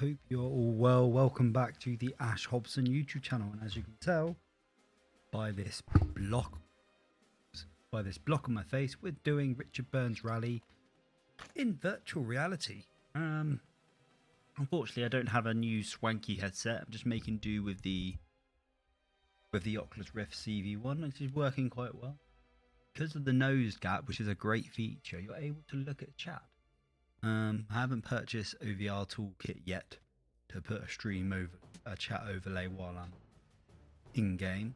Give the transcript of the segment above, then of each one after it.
hope you're all well. Welcome back to the Ash Hobson YouTube channel, and as you can tell by this block on my face, we're doing Richard Burns Rally in virtual reality. Unfortunately, I don't have a new swanky headset. I'm just making do with the Oculus Rift CV1, which is working quite well. Because of the nose gap, which is a great feature, you're able to look at chat. I haven't purchased a VR toolkit yet to put a chat overlay while I'm in game.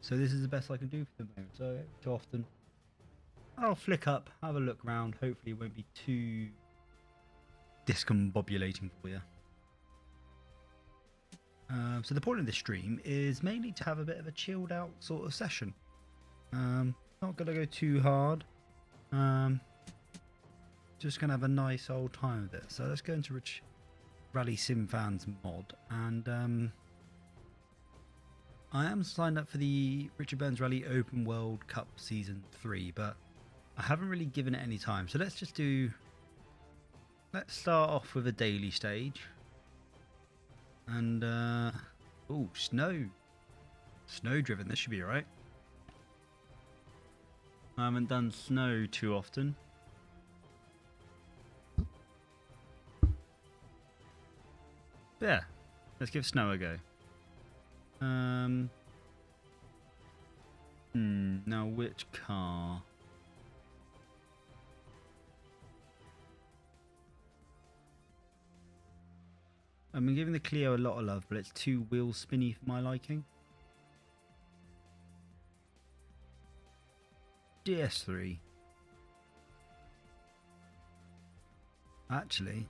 So this is the best I can do for the moment. So too often I'll flick up, have a look around. Hopefully it won't be too discombobulating for you. So the point of this stream is mainly to have a bit of a chilled out sort of session. Not gonna go too hard. Just gonna have a nice old time with it. So let's go into Rally Sim Fans mod, and I am signed up for the Richard Burns Rally Open World Cup Season 3, but I haven't really given it any time. So let's start off with a daily stage. And oh, snow driven. This should be alright. I haven't done snow too often. Yeah, let's give snow a go. Now which car? I've been giving the Clio a lot of love, but it's too wheel spinny for my liking. DS3. Actually.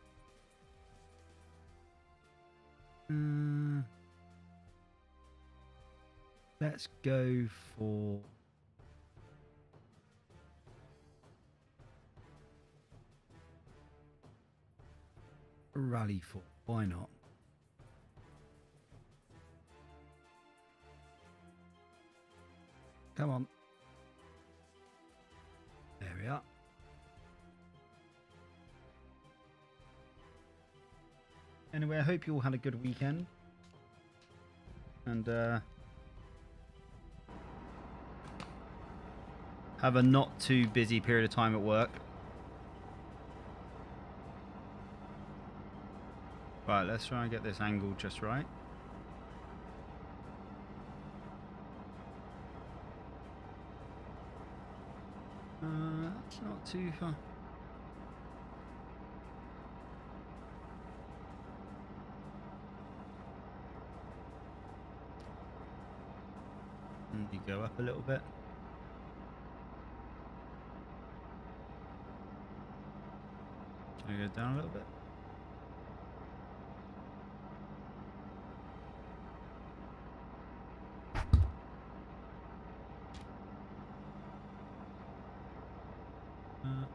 Let's go for Rally 4. Why not? Come on. There we are. Anyway, I hope you all had a good weekend. And have a not too busy period of time at work. Right, let's try and get this angle just right. That's not too far. And you go up a little bit. Can I go down a little bit?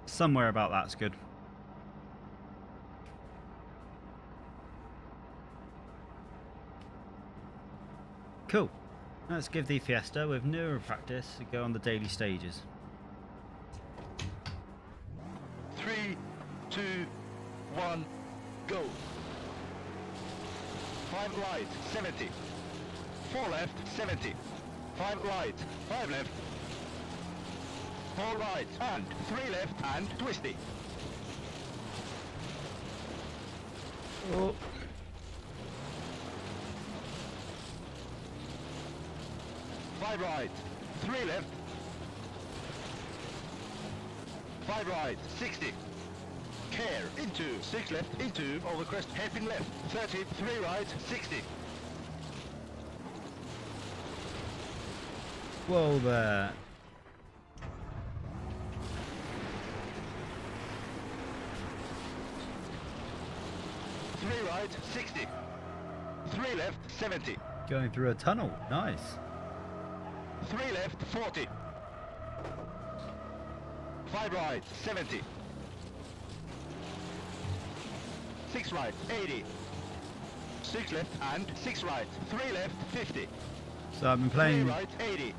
Somewhere about that's good. Cool. Let's give the Fiesta with newer practice a go on the daily stages. 3, 2, 1, go. 5 right, 70. 4 left, 70. 5 right, 5 left. 4 right, and 3 left, and twisty. Oh. Five right, 3 left. 5 right, 60. Care, into, 6 left, into, over crest, hairpin left. 30, 3 right, 60. Whoa there. Right, 60. 3 left, 70. Going through a tunnel. Nice. 3 left, 40. 5 right, 70. 6 right, 80. 6 left and 6 right. 3 left, 50. So I've been playing. 3 right, 80.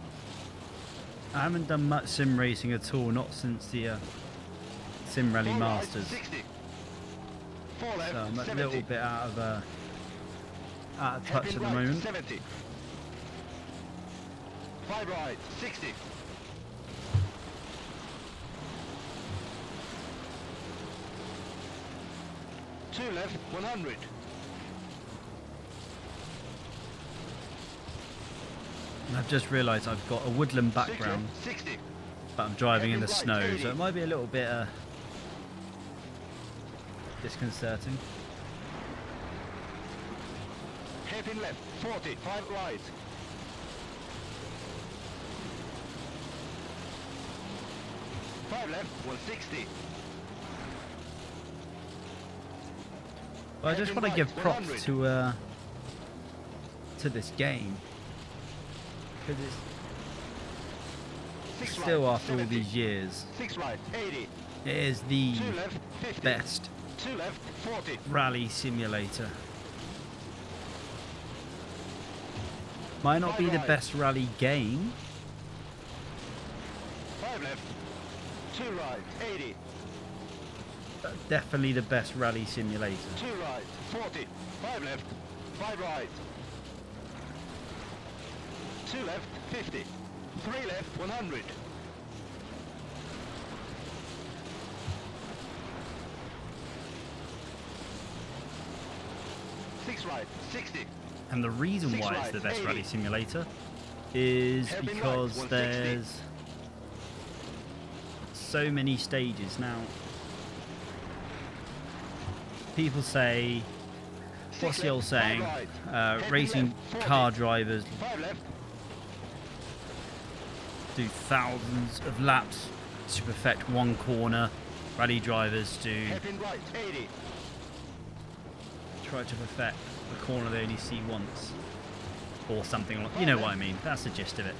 I haven't done much sim racing at all, not since the Sim Rally 4 Masters. Right, 60. 4 left, So I'm a 70. little bit out of touch Hairpin at the right, moment. 70. 5 right, 60. Two left, 100. And I've just realised I've got a woodland Six background, left, 60. but I'm driving in the Hairpin snow, right, 80. so it might be a little bit disconcerting. Hairpin left, 40. 5 right. 5 left, 160. But I just want to give props to this game, because it's still, after all these years, 6 right, 80. it is the 2 left, 50. best 2 left, 40. rally simulator. Might not be the best rally game, 5 left, 2 right, 80. but definitely the best rally simulator. 2 right, 40. 5 left, 5 right. 2 left, 50. 3 left, 100. 6 right, 60. And the reason Six why right, it's the best 80. rally simulator is Hairpin right, because 160. there's so many stages. Now, people say, what's the old saying? Racing car drivers 5 left, do thousands of laps to perfect one corner. Rally drivers do hairpin right, 80. try to perfect a corner they only see once, or something like, you know what I mean. That's the gist of it.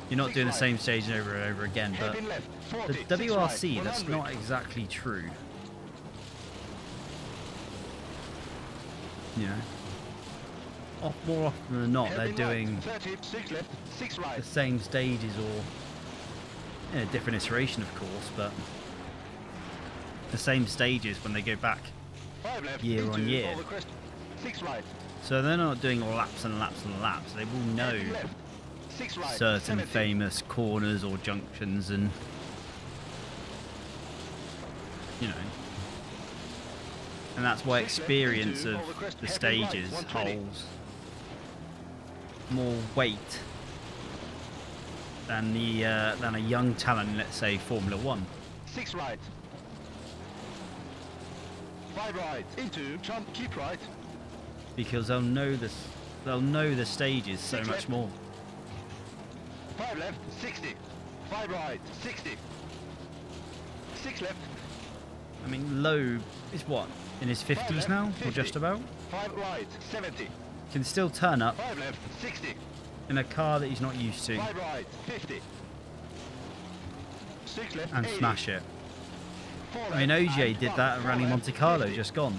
You're not doing the same stage over and over again, but Hairpin left, 40. the 6 WRC, right, that's 100. not exactly true. You know, more often than not, they're Hairpin doing right, 30, 6 left, 6 right. the same stages, or in a different iteration, of course, but the same stages when they go back 5 left, year into on year. over crest. 6 right. So they're not doing laps and laps and laps. They will know Hairpin left, 6 right, certain 70. famous corners or junctions, and you know, and that's why 6 left, experience into of over crest. the Hairpin right, stages 120. holds more weight than a young talent, let's say Formula One. 6 right. 5 right. Into jump, keep right. Because they'll know this, they'll know the stages so 6 much left. more. 5 left, 60. 5 right, 60. 6 left. I mean, Loeb is what, in his 5 50s left, now, or 50. just about? 5 right, 70. Can still turn up 5 left, 60. in a car that he's not used to 5 right, 50. 6 left, and 80. smash it. 4 I mean, left, OJ and did up. that at 4 Rally left, Monte Carlo, 50. just gone.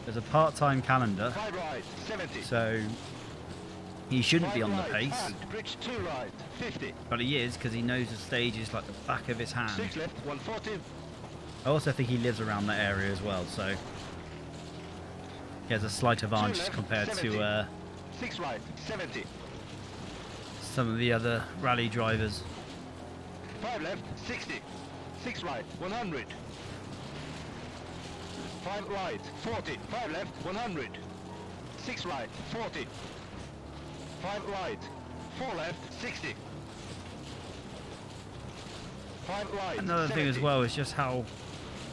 There's a part-time calendar, 5 right, 70. so he shouldn't be 5 on the right, pace, and bridge 2 right, 50. but he is, because he knows the stages like the back of his hand. 6 left, 140. I also think he lives around that area as well, so he has a slight advantage left, compared 70. to 6 right, 70. some of the other rally drivers. 5 left, 60. 6 right, 100. 5 right, 40. 5 left, 100. 6 right, 40. 5 right, 4 left, 60. 5 right, Another thing as 70. well is just how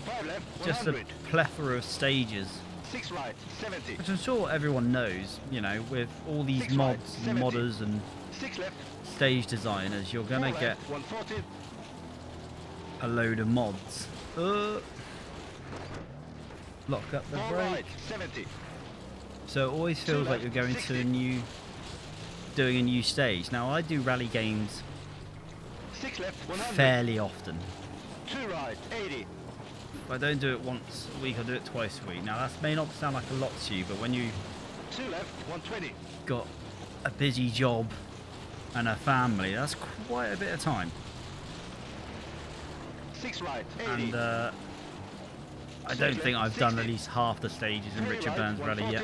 5 left, just the 100. plethora of stages, 6 right, 70. which I'm sure everyone knows, you know, with all these 6 right, mods and 70. modders and 6 left, stage designers, you're 4 gonna left, get 140. a load of mods. Lock up the 4 brake. right, 70. So it always feels like you're left, going to 60. doing a new stage. Now I do rally games 6 left, 100. fairly often. 2 right, 80. If I don't do it once a week, I do it twice a week. Now that may not sound like a lot to you, but when you 2 left, 120. got a busy job and a family, that's quite a bit of time. 6 right, 80. And I don't think I've done at least half the stages in Richard Burns Rally yet.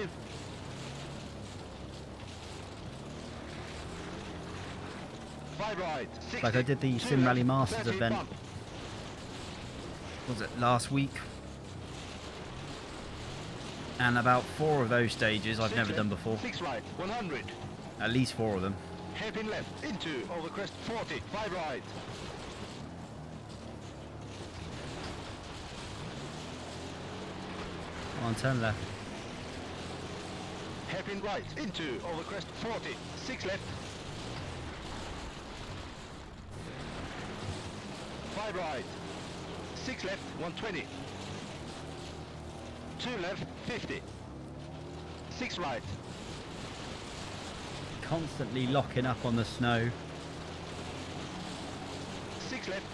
5 right, 60, Like I did the Sim Rally Masters event, was it last week? And about 4 of those stages I've never done before. 6 right, 100. At least 4 of them. Hairpin left, into, over crest, 40, 5 right. On turn left. Hairpin right, into, over crest, 40, 6 left. 5 right, 6 left, 120. 2 left, 50. 6 right. Constantly locking up on the snow. 6 left.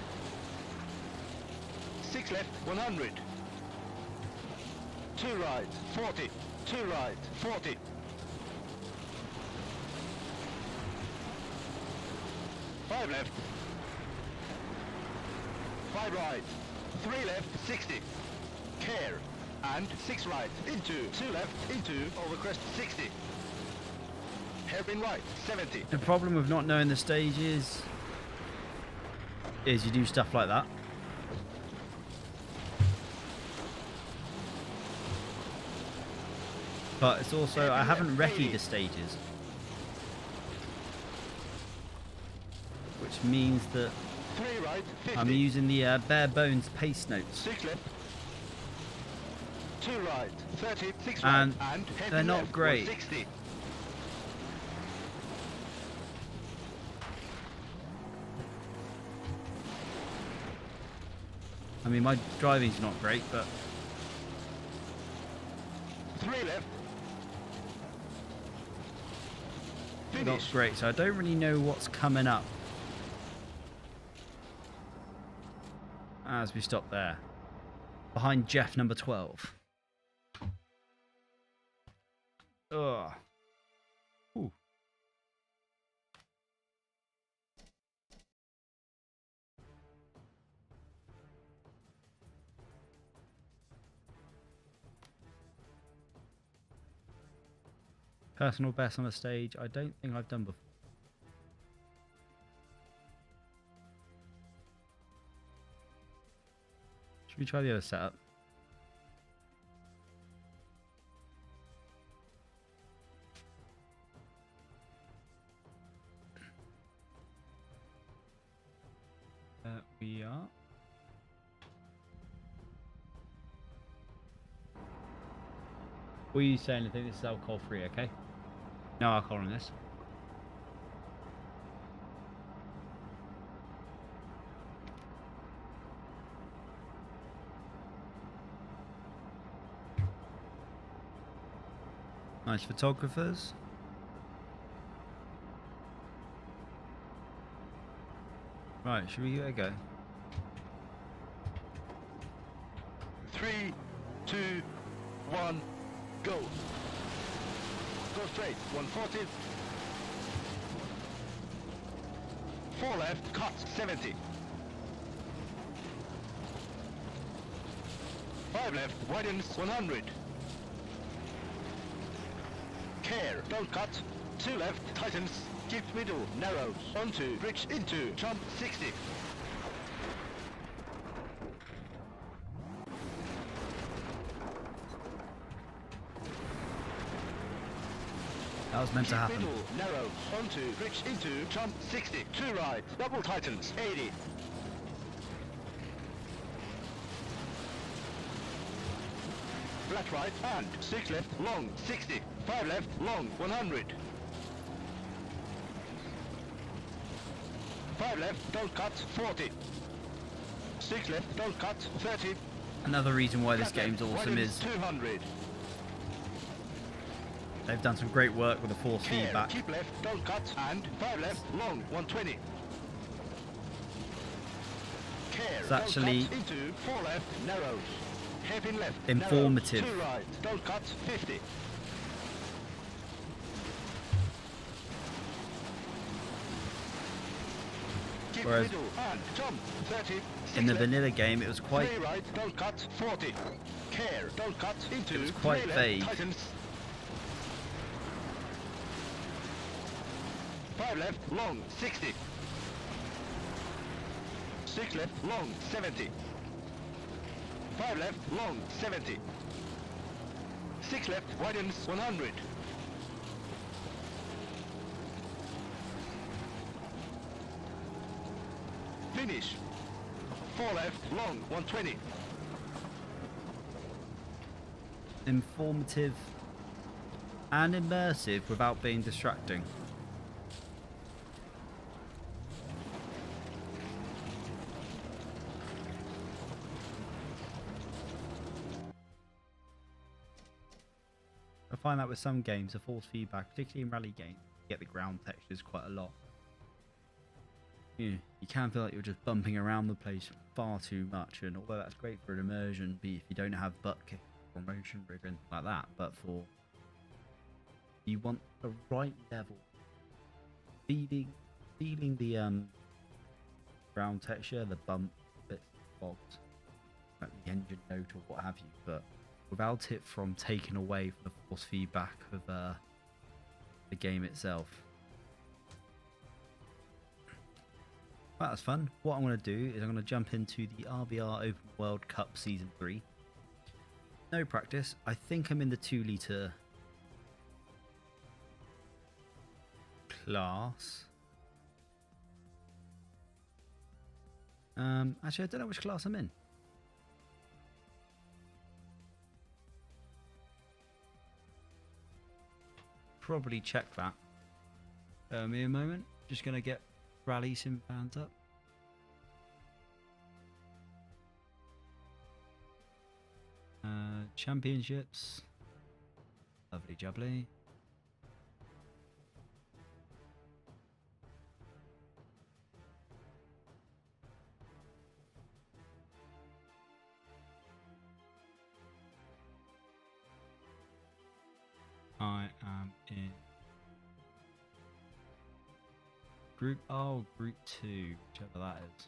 6 left, 100. 2 right, 40. 2 right, 40. 5 left. 5 right. 3 left, 60. Care. And 6 right, into, 2 left, into, over crest, 60. Hairpin right, 70. The problem with not knowing the stages is you do stuff like that. But it's also, I haven't recce'd the stages. Which means that 3 right, 50. I'm using the bare bones pace notes. 6 left. 2 right, 30, 6 And right, and they're not left, great. 160. I mean, my driving's not great, but 3 left. not Finish. great, so I don't really know what's coming up as we stop there. Behind Jeff, number 12. Ugh. Ooh. Personal best on a stage, I don't think I've done before. Should we try the other setup? We are. Were you saying anything? This is alcohol free, okay? No alcohol in this. Nice photographers. Right, should we give it a go? 3, 2, 1, go. Go straight, 140. 4 left, cut, 70. 5 left, widens, 100. Care, don't cut. 2 left, tightens, keep middle, narrows, onto, bridge, into, jump, 60. That was meant to happen. Middle, narrows, onto, bridge, into, jump, 60. 2 right, double tightens, 80. Flat right, and 6 left, long, 60. 5 left, long, 100. 5 left, don't cut, 40. 6 left, don't cut, 30. Another reason why this Flat game's left, awesome widens, is 200. they've done some great work with the force Care, feedback. keep left, don't cut, and 5 left, long, 120. Care, It's don't actually cut, into, 4 left, narrows. Hairpin left, informative. narrows, 2 right, don't cut, 50. keep Whereas middle, and jump, 30, in the left, vanilla game, it was quite 3 right, don't cut, 40, care, don't cut, into, it was quite 3 vague. left, tightens, 5 left, long, 60, 6 left, long, 70, 5 left, long, 70, 6 left, widens, 100, finish, 4 left, long, 120, Informative and immersive without being distracting. I find that with some games, the force feedback, particularly in rally games, you get the ground textures quite a lot. You can feel like you're just bumping around the place far too much, and although that's great for an immersion, if you don't have butt kick or motion rig or anything like that, but for you want the right level, feeling the ground texture, the bump bits, bogs, like the engine note or what have you, but without it from taking away from the force feedback of the game itself. Well, that's fun. What I'm going to do is I'm going to jump into the RBR Open World Cup Season 3. No practice. I think I'm in the 2 litre class. Actually, I don't know which class I'm in. Probably check that. Me a moment. Just going to get Rally Sim fans up. Championships. Lovely jubbly. I am in Group Group 2, whichever that is.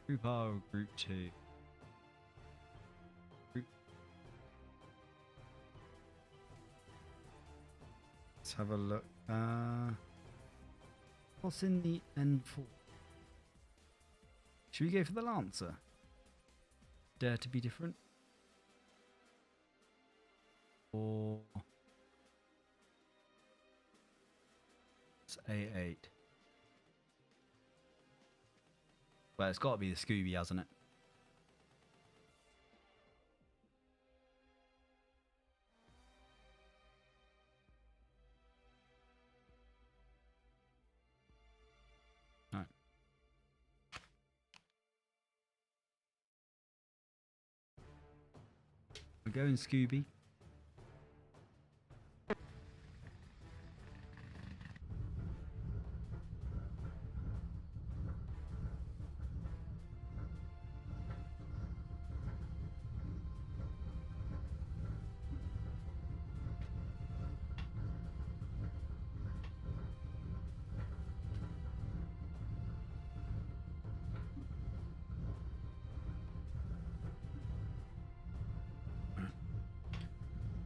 Group R or Group 2? Let's have a look. What's in the N4? Should we go for the Lancer? Dare to be different? Or it's A8. Well, it's got to be the Scooby, hasn't it? All right. We're going Scooby.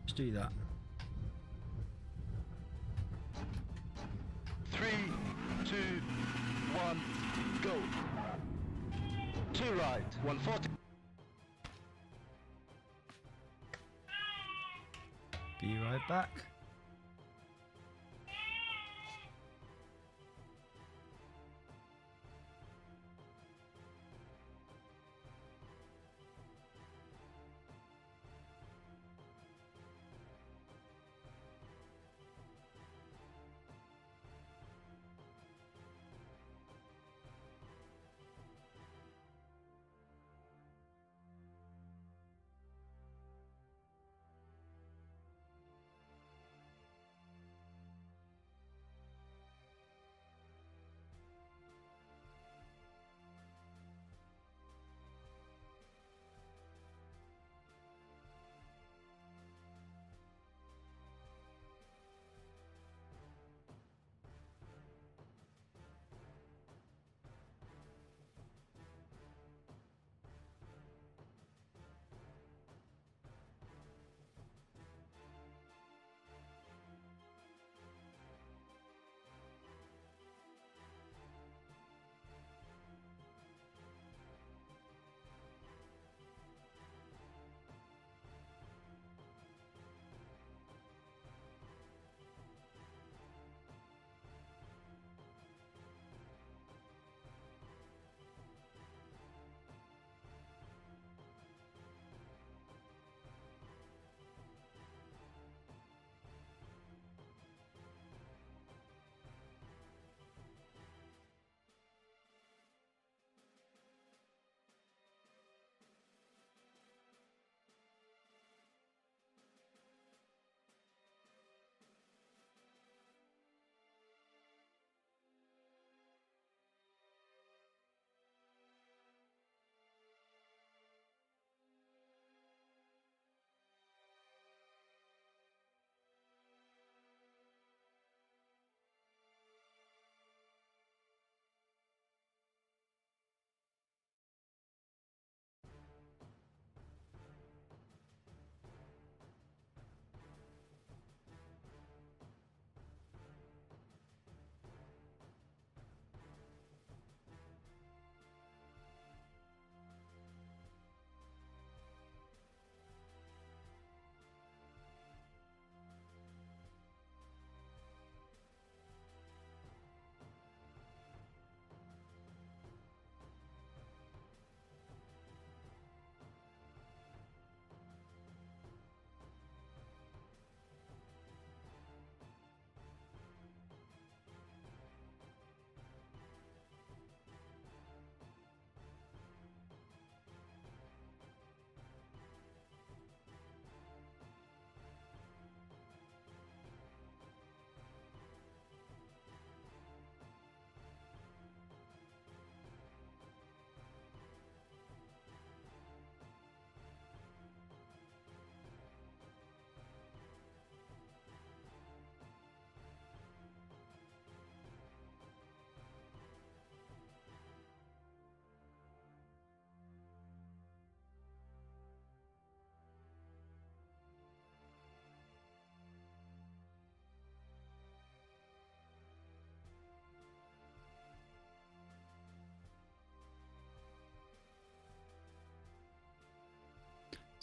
Let's do that. 3, 2, 1, go. 2 right, 140. Be right back.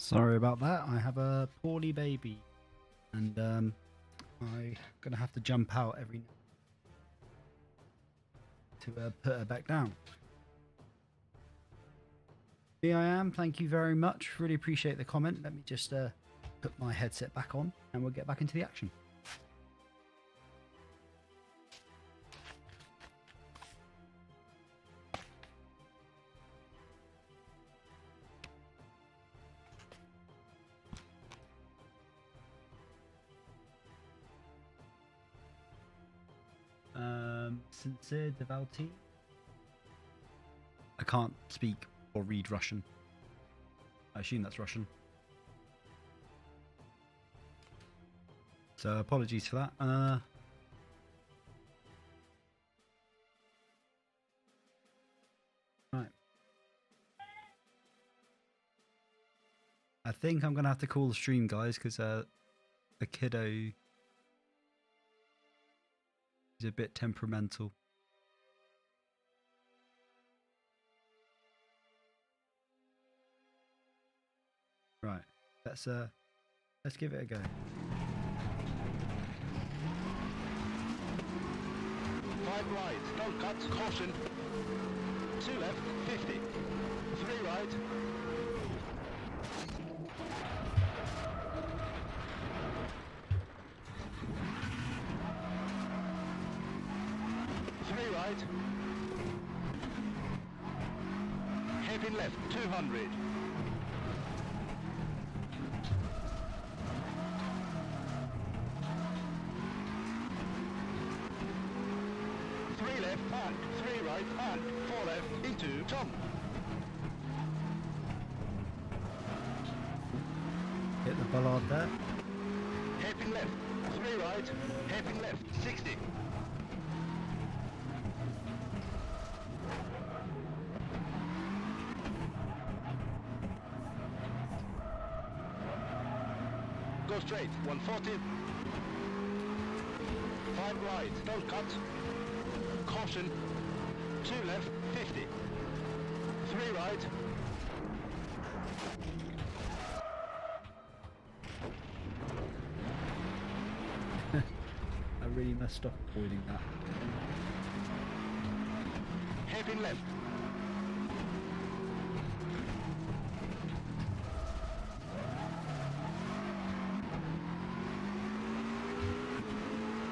Sorry about that. I have a poorly baby, and I'm gonna have to jump out every night to put her back down. Iiyama, thank you very much. Really appreciate the comment. Let me just put my headset back on, and we'll get back into the action. Sincere devotee. I can't speak or read Russian. I assume that's Russian. So apologies for that. Right. I think I'm gonna have to call the stream, guys, because the kiddo is a bit temperamental. Right, let's give it a go. 5 right, don't cut, caution. 2 left, 50. 3 right. 3 right. Hairpin left, 200. 3 left and 3 right and 4 left into jump. Hit the bollard there. Hairpin left, 3 right, hairpin left, 60. Go straight, 140. 5 right, don't cut. Caution. 2 left, 50. 3 right. I really messed up avoiding that. Hairpin left.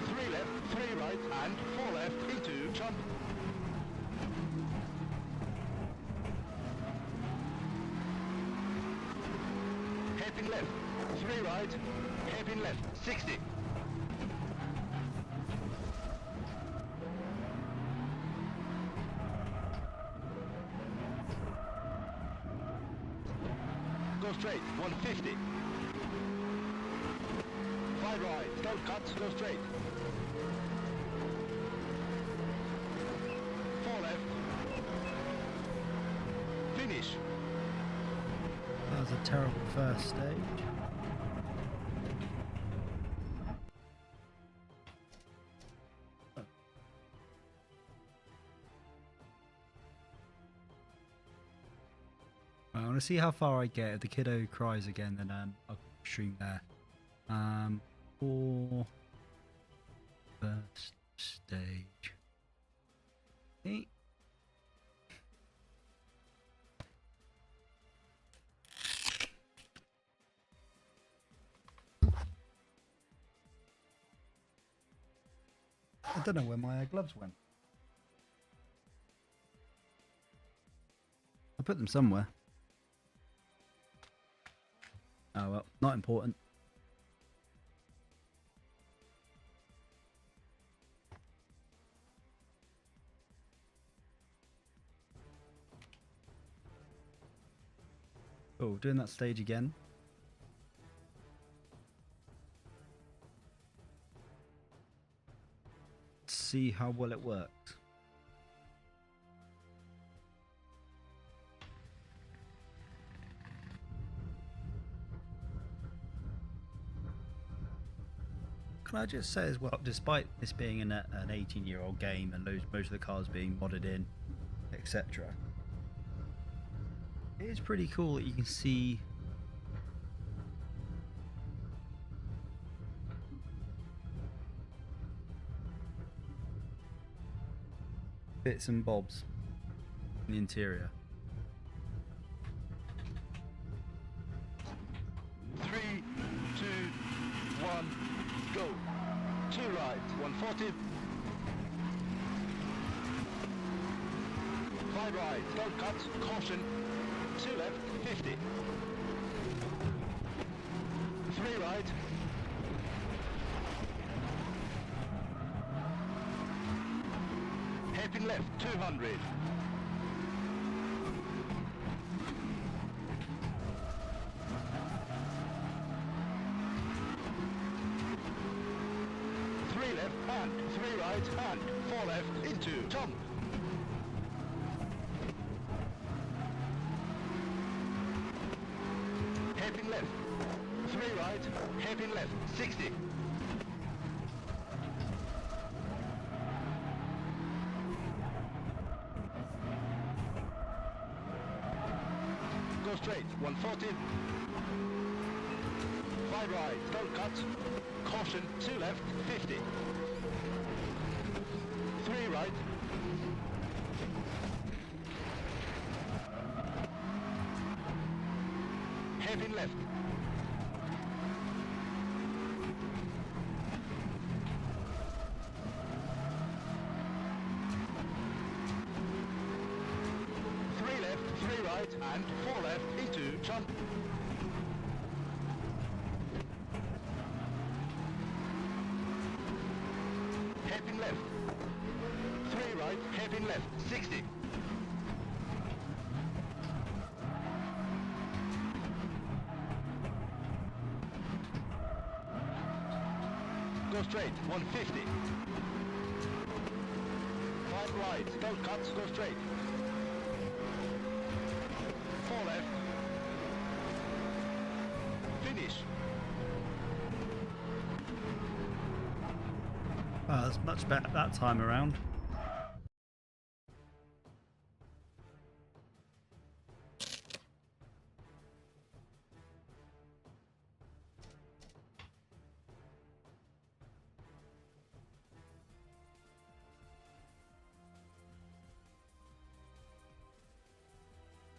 3 left, 3 right and 4 left into jump. Hairpin left, 3 right, hairpin left, 60. Go straight, 150. 5 right, don't cut, go straight. 4 left. Finish. That was a terrible first stage. I want to see how far I get. If the kiddo cries again, then I'll stream there. For first stage. Hey. I don't know where my gloves went. I put them somewhere. Oh well, not important. Oh, doing that stage again. Let's see how well it works. Can I just say as well, despite this being an 18-year-old game and most of the cars being modded in, etc., it is pretty cool that you can see bits and bobs in the interior. 3, 2, 1, go. 2 right, 140. 5 right, don't cut, caution. 2 left, 50. 3 right. Hairpin left, 200. 3 left, and 3 right, and 4 left, into, jump. Hairpin left, 3 right, hairpin left, 60. Go straight, 140. 5 right, don't cut. Caution, 2 left, 50. 3 right. Hairpin left. 3 left, 3 right, and 4 left, into, jump. Hairpin left. 3 right, hairpin left, 60. Go straight, 150. 5 right, don't cut, go straight. 4 left. Finish. Well, that's much better that time around.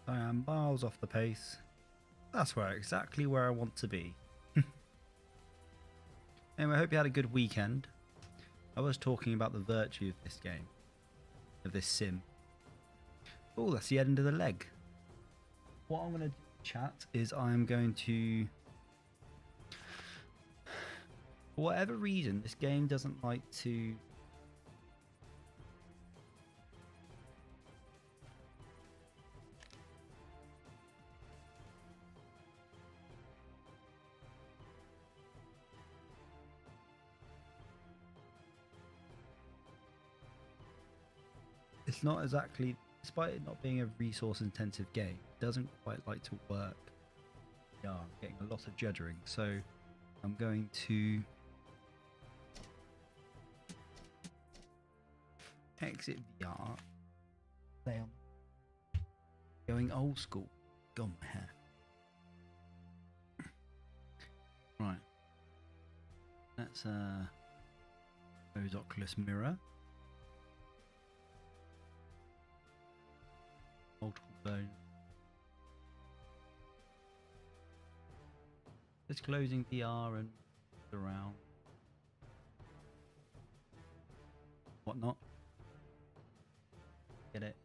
I am miles off the pace. That's exactly where I want to be. Anyway, I hope you had a good weekend. I was talking about the virtue of this game, of this sim. Oh, that's the end of the leg. What I'm going to do, chat, is I'm going to... For whatever reason, this game doesn't like to... It's not exactly, despite it not being a resource intensive game, it doesn't quite like to work. Yeah, I'm getting a lot of juddering, so I'm going to exit VR, play on, going old school, gone my hair. Right, let's close Oculus mirror. Multiple zone. Just closing VR and around. Whatnot. Get it.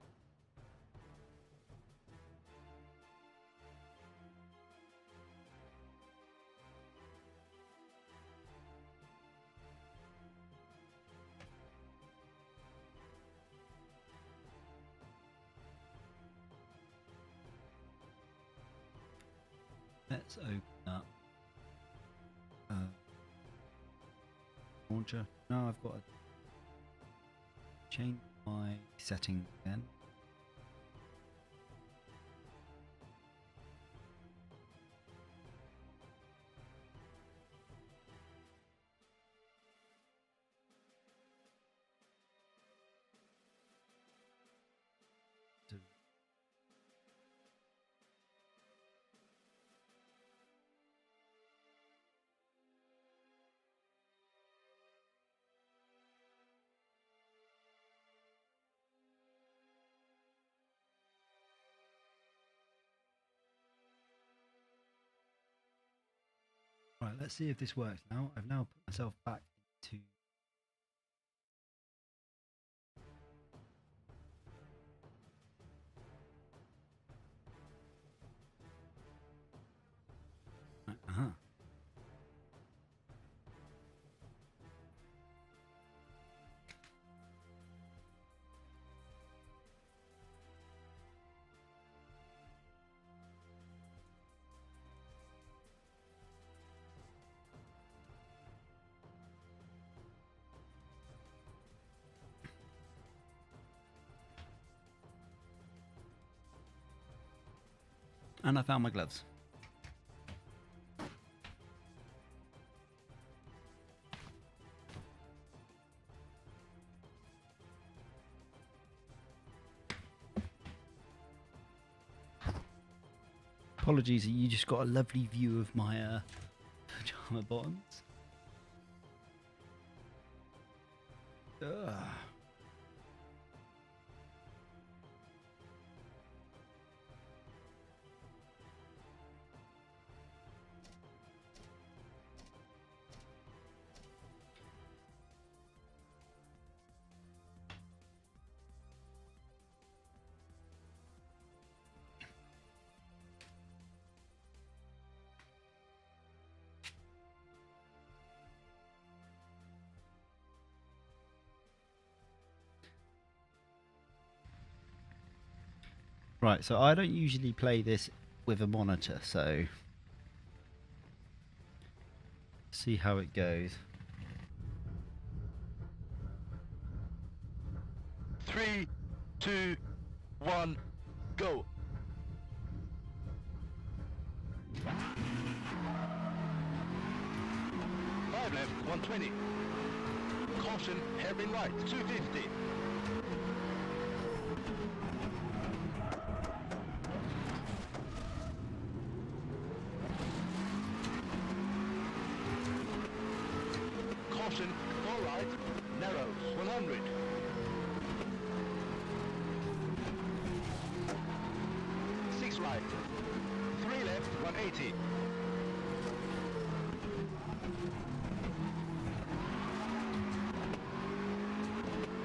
Let's open up launcher. Now I've got to change my settings again. Right, let's see if this works now. I've now put myself back into... Uh-huh. And I found my gloves. Apologies, you just got a lovely view of my pajama bottoms. Ugh. Right, so I don't usually play this with a monitor, so see how it goes. 3, 2, 1, go. 5 left, 120. Caution, hairpin right, 250. Caution, 4 right, narrows, 100. 6 right, 3 left, 180.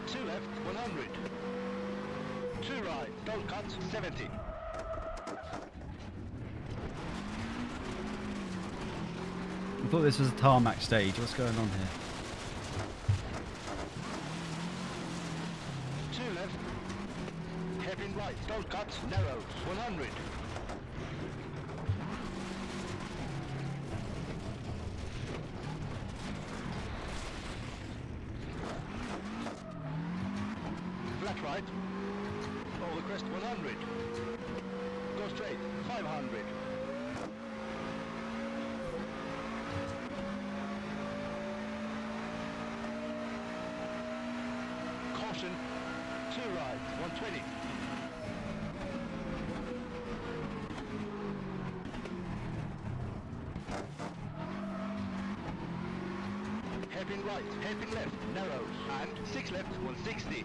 2 left, 100. 2 right, don't cut, 70. I thought this was a tarmac stage. What's going on here? 2 left, hairpin right, don't cut, narrows, 100. Flat right, over crest, 100. Go straight, 500. Caution, 2 right, 120. Hairpin right, hairpin left, narrows, and 6 left, 160.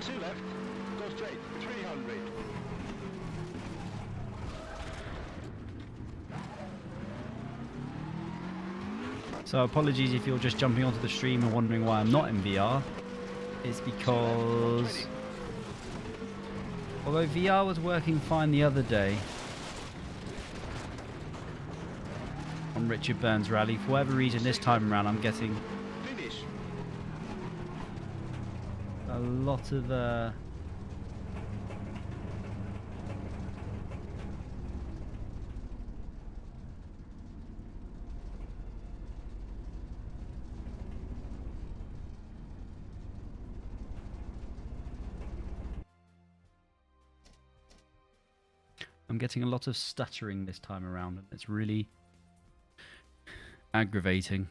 2 left, go straight, 300. So apologies if you're just jumping onto the stream and wondering why I'm not in VR. It's because although VR was working fine the other day on Richard Burns Rally, for whatever reason this time around I'm getting Finish. a lot of I'm getting a lot of stuttering this time around, and it's really aggravating.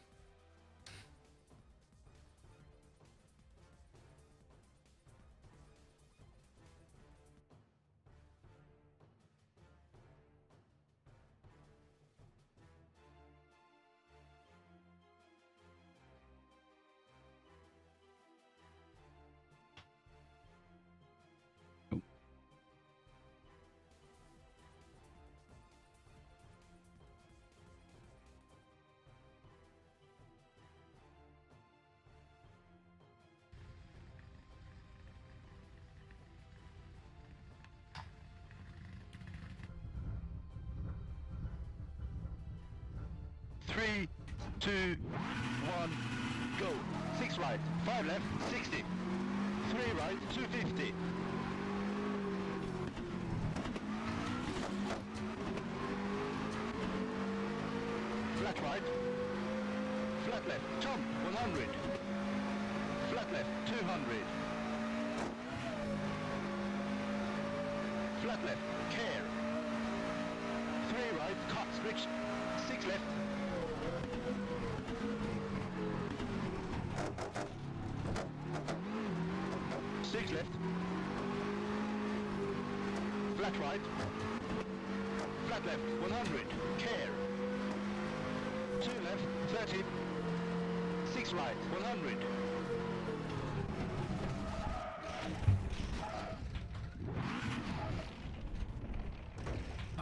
2, 1, go. 6 right, 5 left, 60. 3 right, 250. Flat right. Flat left, jump, 100. Flat left, 200. Flat left, care. 3 right, cut, switch. 6 left. Six left. Flat right. Flat left, 100. Care. 2 left, 30. 6 right, 100.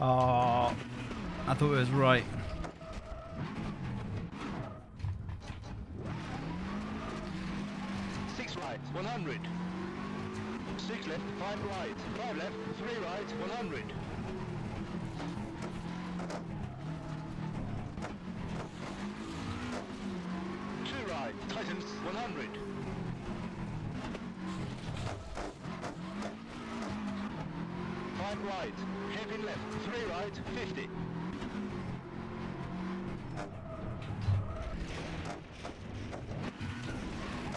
Oh, I thought it was right. Right, 100. 6 left, 5 right, 5 left, 3 right, 100. 2 right, tightens, 100. 5 right, hairpin left, 3 right, 50.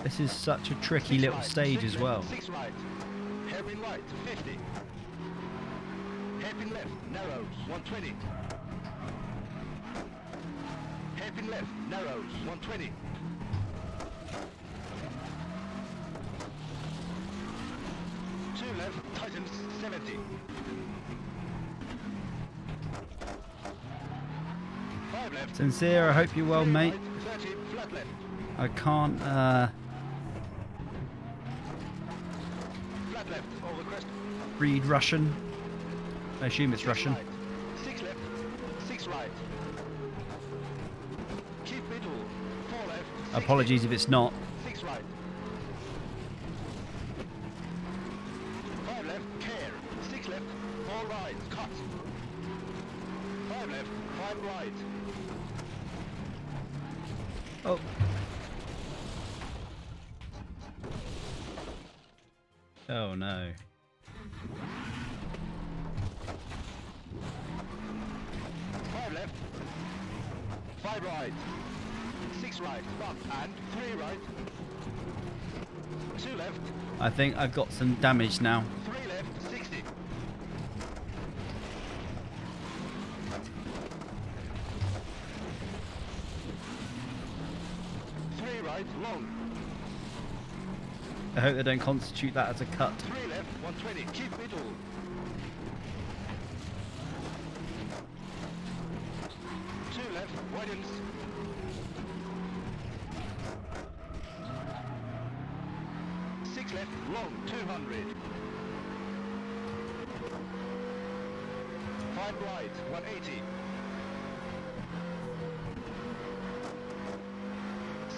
This is such a tricky little right, stage as left, well. 6 right, hairpin right, 50. Hairpin left, narrows, 120. Hairpin left, narrows, 120. 2 left, tightens, 70. 5 left. Sincere, I hope you're well, 3 mate. right, 30, flat left. I can't, Flat left, over crest. read Russian. I assume it's 6 Russian. right, 6 left, 6 right. Keep middle, 4 left. 60. Apologies if it's not. 6 right. 5 left, care. 6 left, 4 right, cut. 5 left, 5 right. Oh. Oh no. 5 left, 5 right, 6 right, up and 3 right, 2 left, I think I've got some damage now. 3 left, 60. 3 right, long. I hope they don't constitute that as a cut. 3 left, 120, keep middle. 2 left, widens. 6 left, long, 200. 5 right, 180.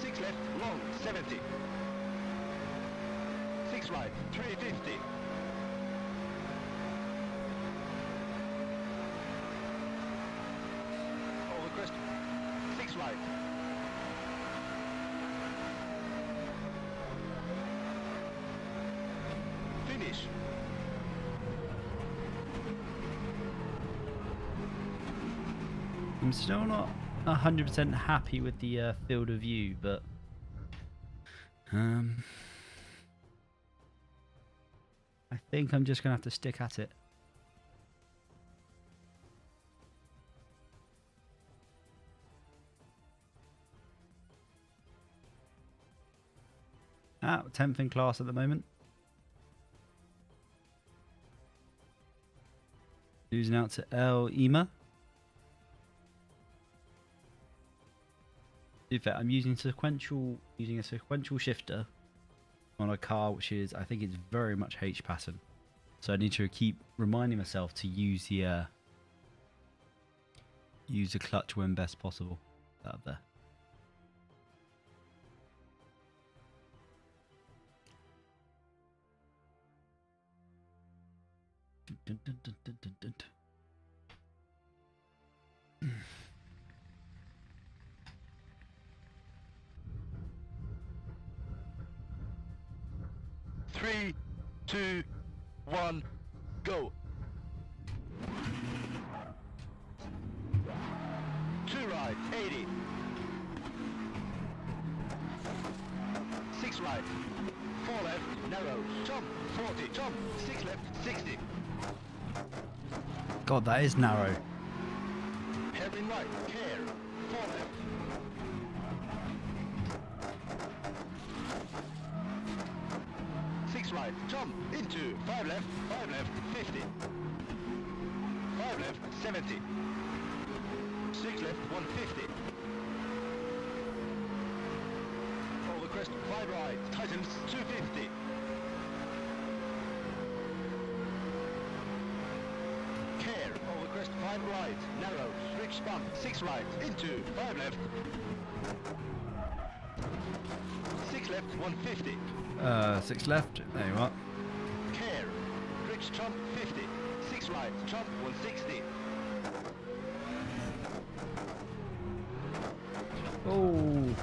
6 left, long, 70. 6 right, 350. Over crest, 6 right. Finish. I'm still not 100% happy with the field of view, but I think I'm just going to have to stick at it. Ah, 10th in class at the moment. Losing out to Iiyama. In fact, I'm using a sequential shifter on a car which is, I think it's very much H pattern. So I need to keep reminding myself to use the clutch when best possible. Out there. Dun, dun, dun, dun, dun, dun. 3, 2, 1, go. 2 right, 80. 6 right. 4 left, narrows. Jump, 40. Jump, 6 left, 60. God, that is narrow. Hairpin right, care. 4 left. 6 right, jump, into. 5 left, 50. 5 left, 70. 6 left, 150. Over crest, 5 right, tightens, 250. Care, over crest, 5 right, narrows, rich bump, 6 right, into, 5 left. 6 left, 150. 6 left. There you are. Care, rich jump, 50. 6 right, jump, 160. Oh.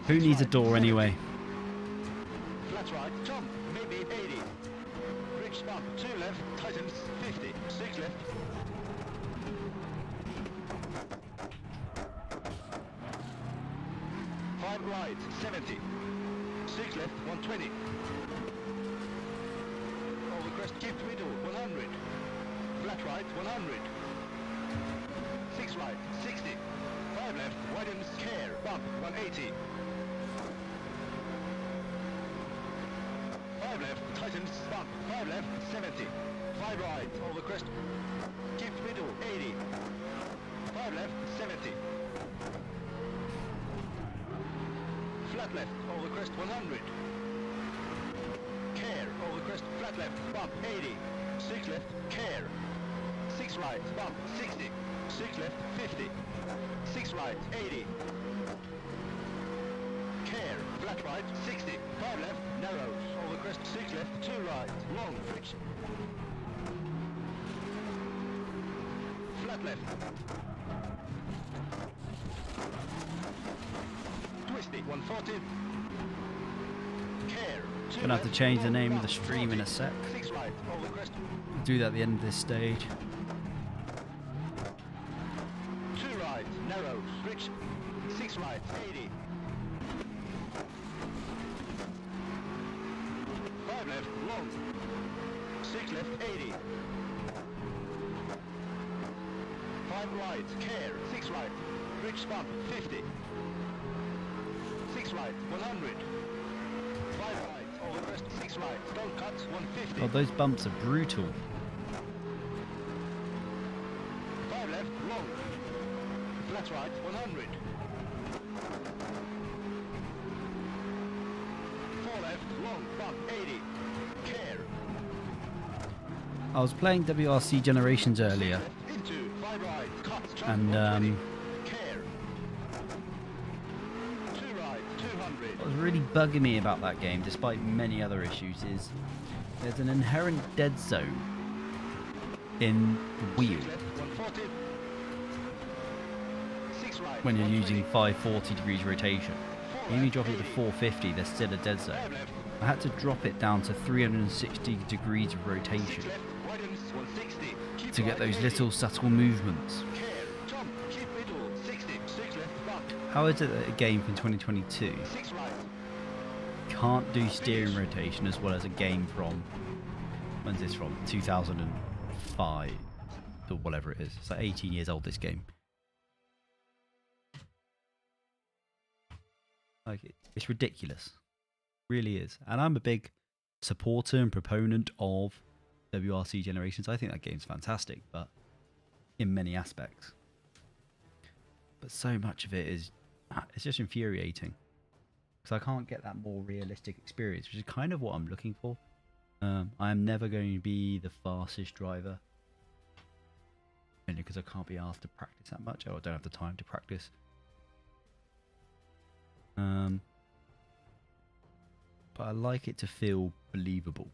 Who needs a door anyway? Flat right, jump, maybe 80. Rich bump, 2 left, tightens, 50. 6 left. 5 right, 70. 6 left, 120. Over crest, keep middle, 100. Flat right, 100. 6 right, 60. 5 left, widens, care, bump, 180. 5 left, tightens, bump, 5 left, 70. 5 right, over crest, keep middle, 80. 5 left, 70. Flat left, over crest, 100. Care, over crest, flat left, bump, 80. 6 left, care. 6 right, bump, 60. 6 left, 50. 6 right, 80. Care, flat right, 60. 5 left, narrows, over crest, 6 left, 2 right, long, rich. Flat left. Twisty, 140. Care, 2 Gonna have to left, change the long, name of the bump, stream in 40. a sec. 6 right, over crest. I'll do that at the end of this stage. 2 right, narrows, rich. 6 right, 80. 5 left, long. 6 left, 80. 5 right, care. 6 right, rich bump, 50. 6 right, 100. 5 right, over crest, 6 right, don't cut, 150. God, those bumps are brutal. 5 left, long. Flat right, 100. 4 left, long, bump, 80. Care. I was playing WRC Generations earlier, Into, 5 right, cut, jump, and 120. Care. 2 right, 200. what was really bugging me about that game, despite many other issues, is there's an inherent dead zone in the wheel 6 left, 140. 6 right, when you're 120. using 540 degrees rotation. 4 When you left, drop it to 80. 450, there's still a dead zone. 5 left, I had to drop it down to 360 degrees of 6 rotation left, widens, 160. Keep to get right, those 80. little subtle movements. Care, jump, keep middle, 60. 6 left, bump, How is it that a game from 2022 6 right. can't do steering rotation as well as a game from, when's this from? 2005 or whatever it is. It's like 18 years old, this game. Like, it's ridiculous. Really is. And I'm a big supporter and proponent of WRC Generations. I think that game's fantastic, but in many aspects. But so much of it is, it's just infuriating. Because I can't get that more realistic experience, which is kind of what I'm looking for. I am never going to be the fastest driver. Mainly because I can't be asked to practice that much, or I don't have the time to practice. But I like it to feel believable.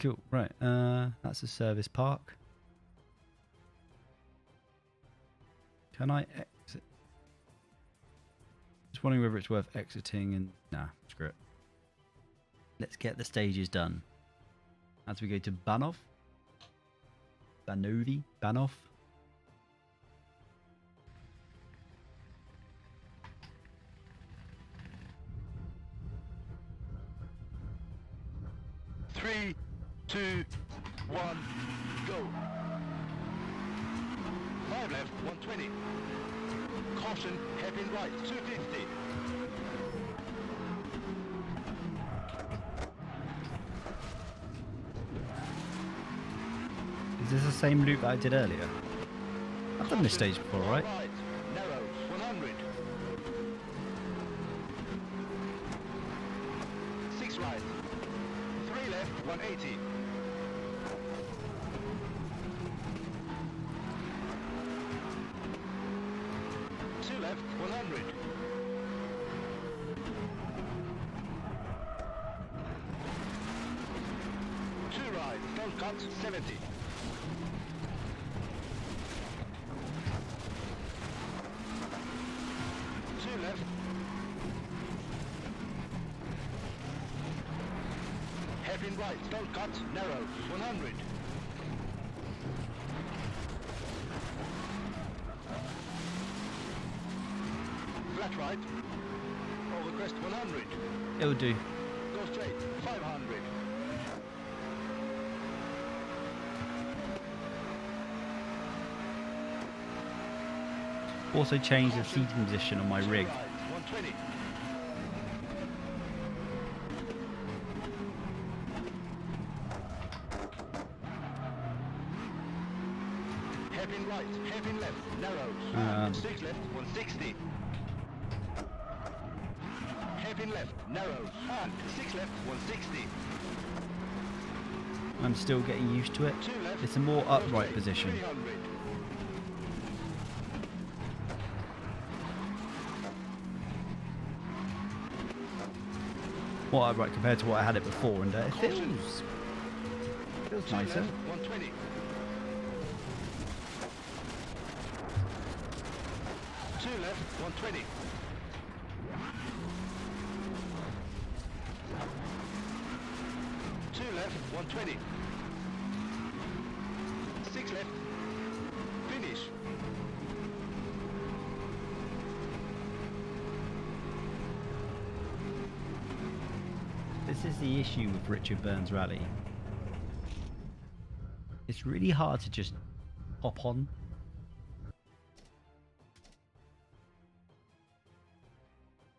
Cool. Right. That's a service park. Can I exit? Just wondering whether it's worth exiting and... Nah, screw it. Let's get the stages done. As we go to Banov. Banov. Three, two, one, go. 5 left, 120. Caution, hairpin right, 250. Is this the same loop that I did earlier? I've done this stage before, right? Right, narrows, 100. 6 right. 3 left, 180. 2 left, 100. 2 right, don't cut, 70. 2 left. Hairpin right, don't cut, narrows, 100. Flat right, over crest, 100. It'll do. Go straight, 500. Also change the seating position on my rig. 120. Hairpin right, hairpin left, narrows. 6 left, 160. Hairpin left, narrows. And 6 left, 160. I'm still getting used to it. 2 left. It's a more upright position. 300. More upright compared to what I had it before, and it feels 2 nicer. left, 120. 2 left, 120. 2 left, 120. 6 left. Finish. This is the issue with Richard Burns Rally. It's really hard to just hop on.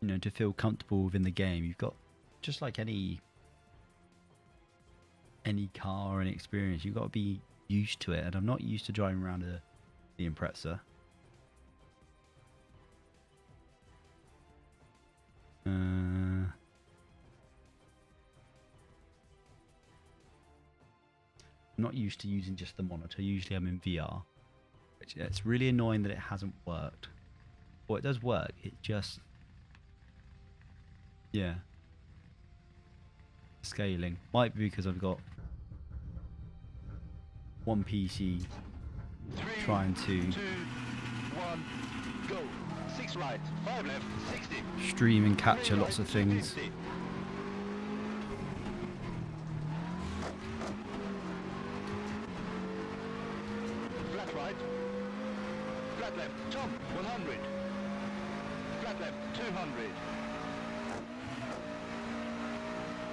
You know, to feel comfortable within the game. You've got, just like any car or any experience, you've got to be used to it. And I'm not used to driving around the Impreza. I'm not used to using just the monitor. Usually I'm in VR. It's really annoying that it hasn't worked. Well, it does work. It just... yeah. Scaling. Might be because I've got one PC 3, trying to 2, 1, go. 6 right, 5 left, 60. stream and capture 3 lots right, of things. 250. Flat right. Flat left, jump, 100. Flat left, 200.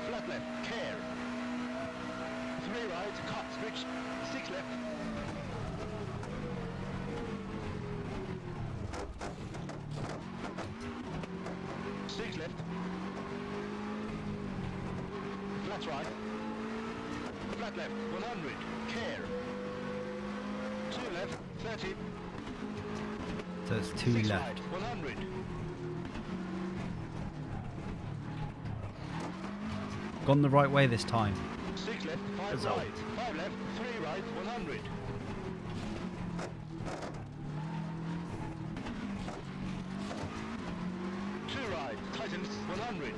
Flat left, care. 3 right, cut, switch, 6 left. 6 left. Flat right. Flat left, 100. Care. 2 left, 30. So it's 2 6 left. right, 100. Gone the right way this time. 6 left, 5 Result. right. 5 left, 3 right, 100. 2 right, tightens, 100.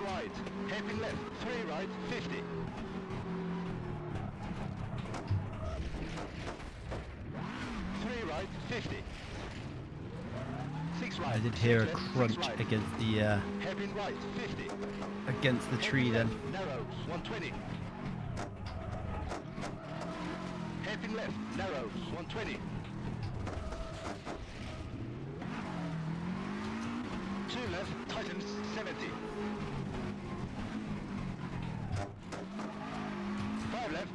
right, hairpin left, 3 right, 50. 3 right, 50. 6 right. I did hear a 6 left, 6 crunch right. against the Hairpin right, 50. against the tree then. Left, narrows, 120. Hairpin left, narrows, 120. 2 left, tightens, 70. 5 left,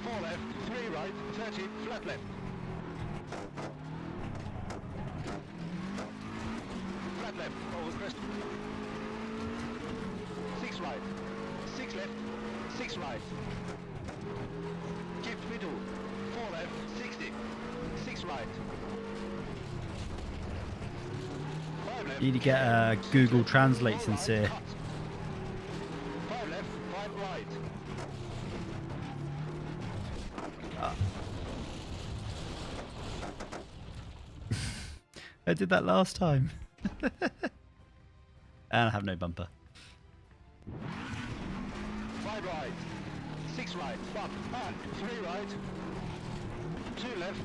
4 left, 3 right, 30, flat left. Flat left, over crest. 6 right, 6 left, 6 right. Keep middle, 4 left, 60. 6 right. 5 left. You need to get Google Translate sincere. 5 left, 5 right. I did that last time. And I have no bumper. 5 right, 6 right, bump, and 3 right, 2 left.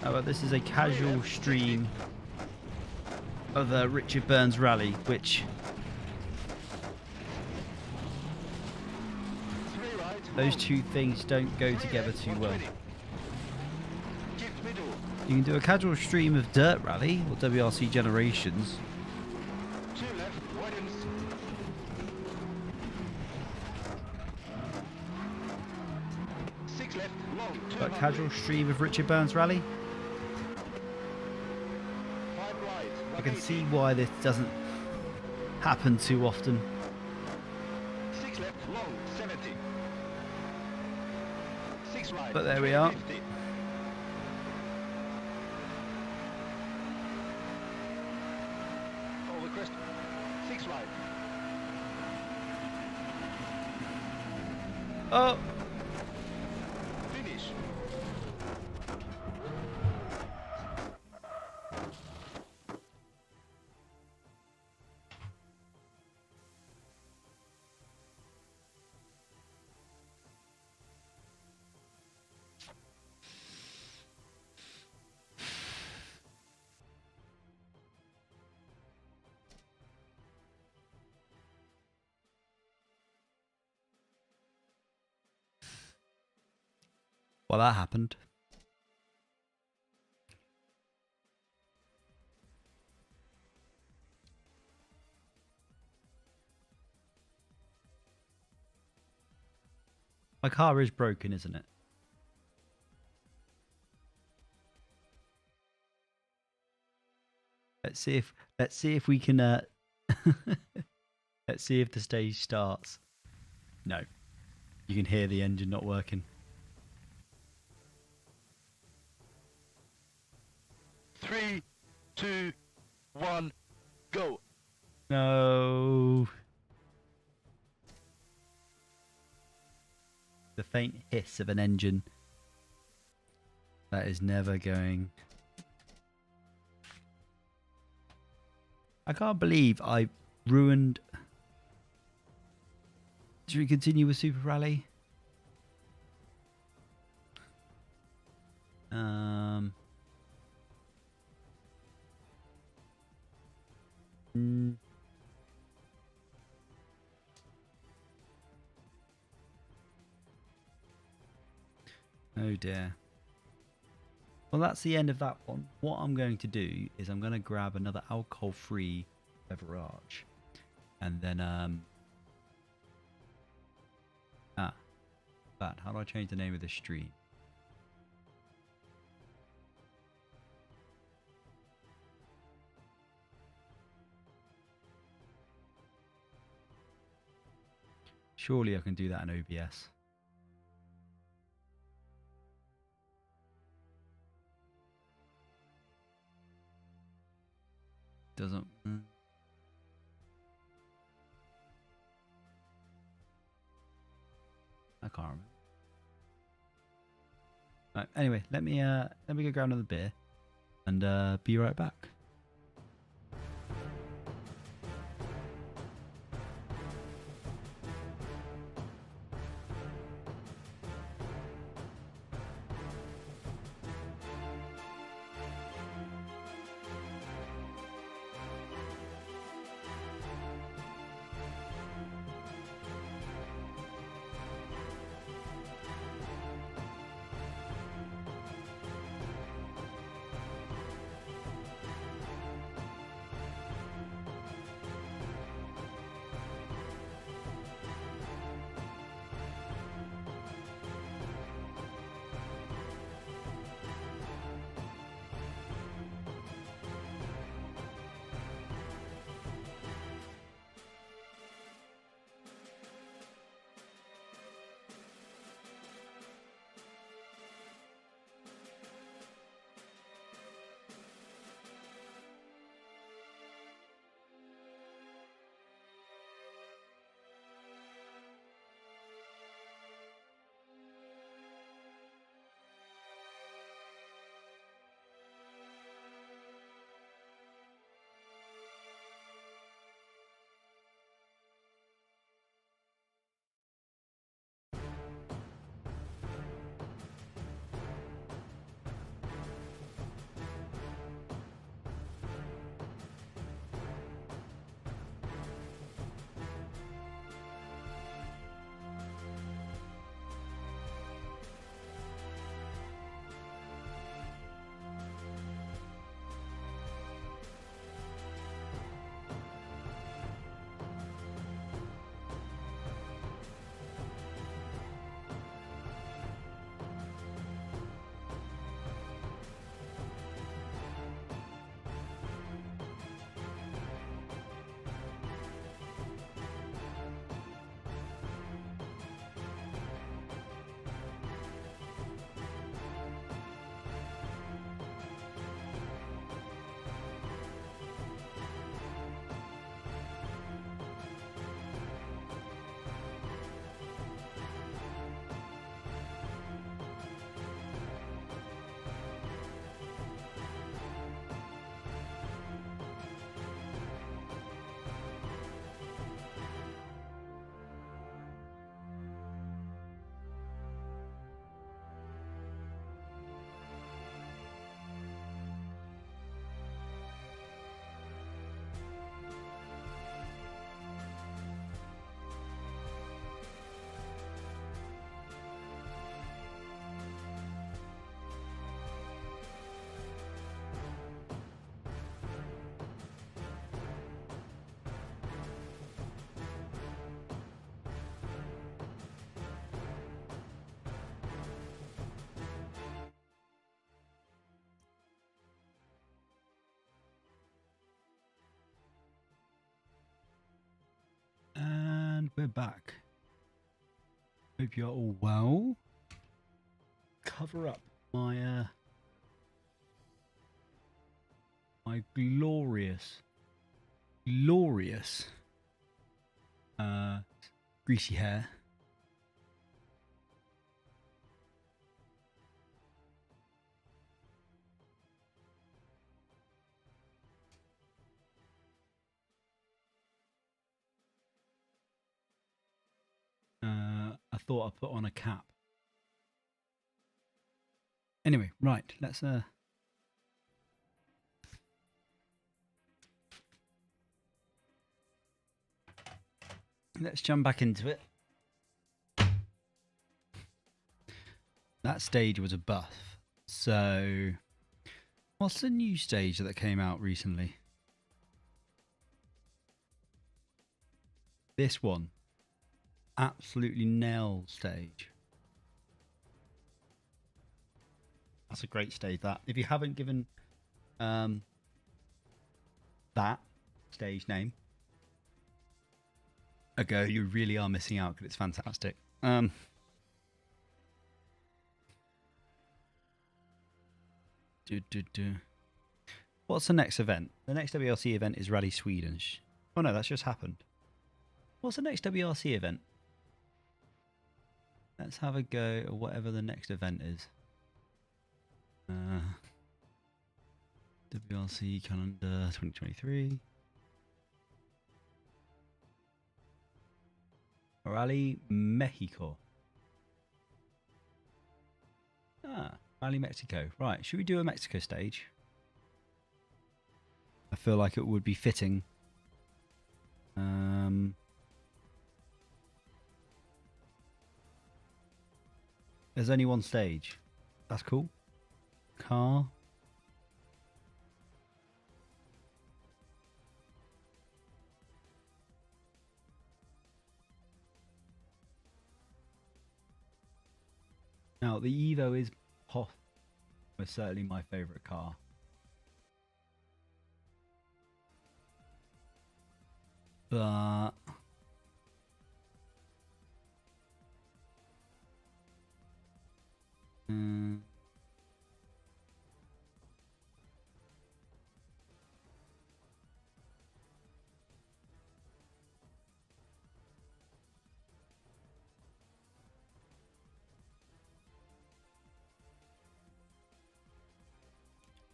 Oh, well, this is a casual stream of the Richard Burns Rally, which 3 right, those two things don't go together too well. Keep middle, You can do a casual stream of Dirt Rally or WRC Generations, 2 left, widens. 6 left, long, 2 but casual stream of Richard Burns Rally, 5 right, I can 180. see why this doesn't happen too often. 6 left, long, 70. 6 right, But there we are. 50. Over crest, 6 right. Oh! Finish. Well, that happened. My car is broken, isn't it? Let's see if we can let's see if the stage starts. No. You can hear the engine not working. 3, 2, 1, go. No. The faint hiss of an engine. That is never going. I can't believe I ruined. Should we continue with Super Rally? Oh dear. Well, that's the end of that one. What I'm going to do is I'm going to grab another alcohol-free beverage, and then how do I change the name of this stream? Surely I can do that in OBS. Doesn't. I can't remember. Right, anyway, let me go grab another beer and be right back. Hello back. Hope you're all well. Cover up my my glorious greasy hair. I thought I put on a cap. Anyway, right, let's jump back into it. That stage was a buff. So, what's the new stage that came out recently? This one. Absolutely nail stage. That's a great stage, that. If you haven't given that stage name a go, you really are missing out because it's fantastic. What's the next event? The next WRC event is Rally Sweden. Oh no, that's just happened. What's the next WRC event? Let's have a go at whatever the next event is. WRC calendar 2023. Rally Mexico. Rally Mexico. Right, should we do a Mexico stage? I feel like it would be fitting. There's only one stage. That's cool. Car. Now, the Evo is certainly my favourite car. But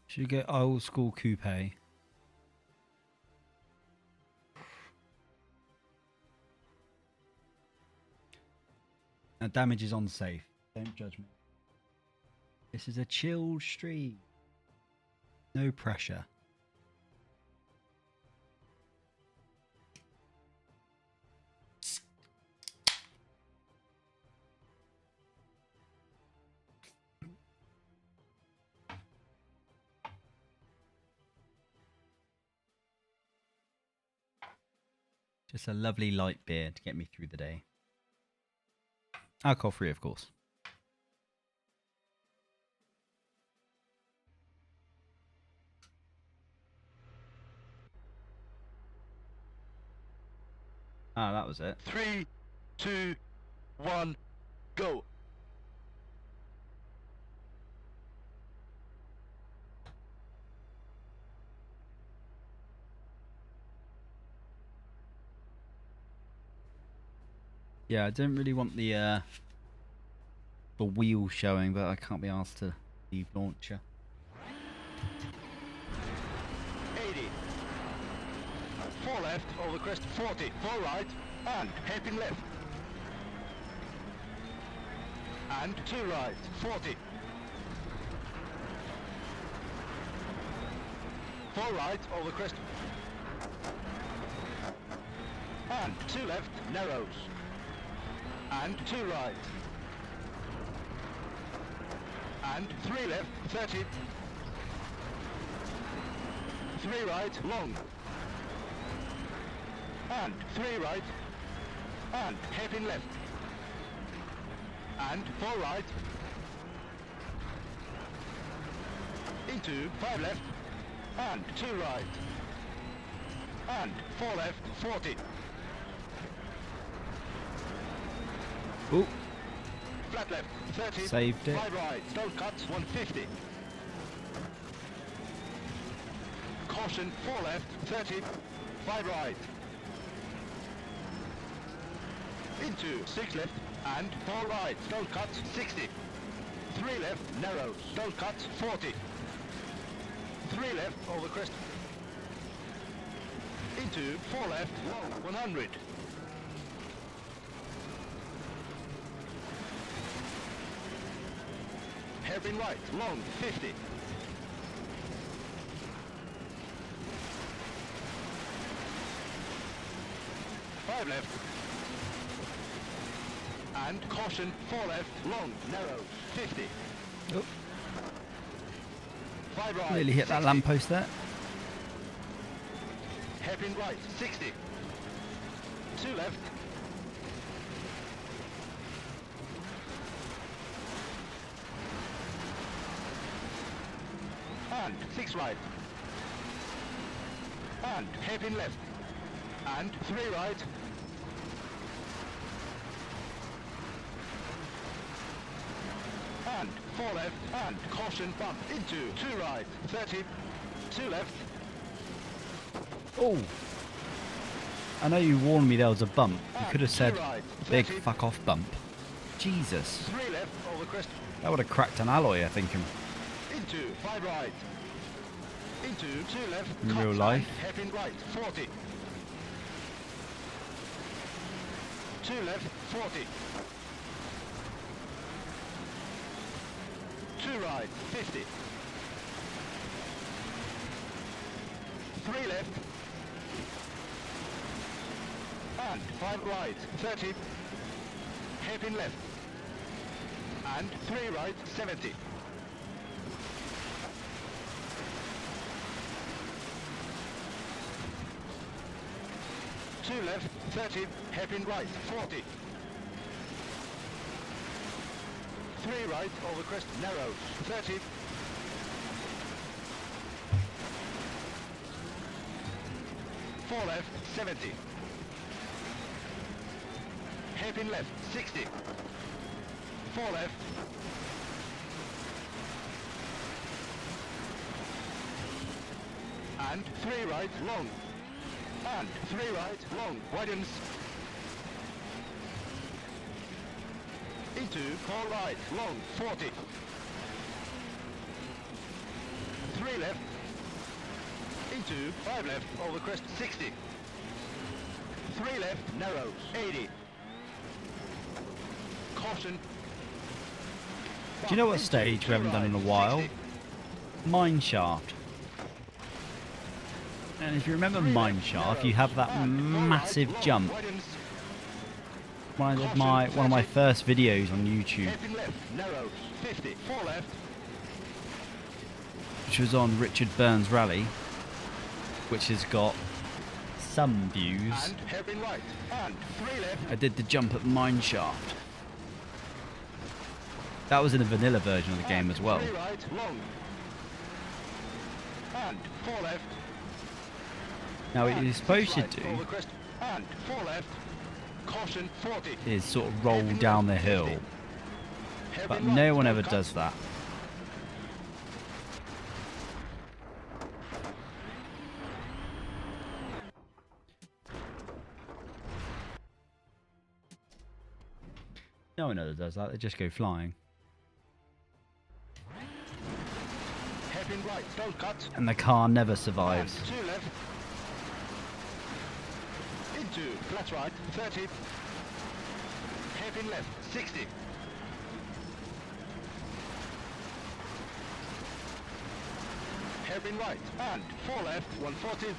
should we get old school coupe? Now, damage is unsafe. Don't judge me. This is a chilled stream. No pressure. Just a lovely light beer to get me through the day. Alcohol free, of course. Ah, that was it. 3, 2, 1, go. Yeah, I don't really want the wheel showing, but I can't be asked to leave launcher. 80. 4 left, over crest 40, 4 right, and hairpin left. And 2 right, 40. 4 right, over crest. And 2 left, narrows. And 2 right. And 3 left, 30. 3 right, long. And 3 right. And hairpin left. And 4 right. Into 5 left. And 2 right. And 4 left, 40. Ooh, Flat left, 30. saved it. 5 right, don't cut, 150. Caution, 4 left, 30. 5 right. Into 6 left and 4 right, don't cut, 60. 3 left, narrows, don't cut, 40. 3 left, over crest. Into 4 left, long, 100. Hairpin right, long, 50. 5 left. And caution, 4 left, long, narrow, 50. Oh, 5 right, nearly hit that 60. lamppost there. Hairpin right, 60. 2 left. And 6 right. And hairpin left. And 3 right. And 4 left. And caution bump into 2 right. 30. 2 left. Oh, I know you warned me there was a bump. You And could have 2 said right. big 30. fuck off bump. Jesus, 3 left over crest. that would have cracked an alloy, I think. Into 5 right. Into 2 left. In cut real and life. hairpin right. 40. 2 left. 40. 2 right. 50. 3 left. And 5 right. 30. Hairpin left. And 3 right. 70. 2 left, 30, hairpin right, 40. 3 right, over crest, narrows, 30. 4 left, 70. Hairpin left, 60. 4 left. And 3 right, long. And 3 right, long, widens. Into 4 right, long, 40. 3 left. Into 5 left, over crest, 60. 3 left, narrows, 80. Caution. Do you know what stage we haven't done in a while? 60. Mine shaft. And if you remember mine shaft, you have that massive jump. One of my first videos on YouTube, Hairpin left, narrows, 50. 4 left. which was on Richard Burns Rally, which has got some views. And hairpin right. And 3 left. I did the jump at mine shaft. That was in the vanilla version of the game as well. 3 right, long. And 4 left. Now what And you're 6 supposed to right, do over crest. And 4 left. Caution, 40. is sort of roll down the hill, but Hairpin no right, one no ever cut. does that. No one ever does that, they just go flying. Hairpin right, don't cut. And the car never And survives. 2 left. Into flat right, 30. Hairpin left, 60. Hairpin right, and 4 left, 140.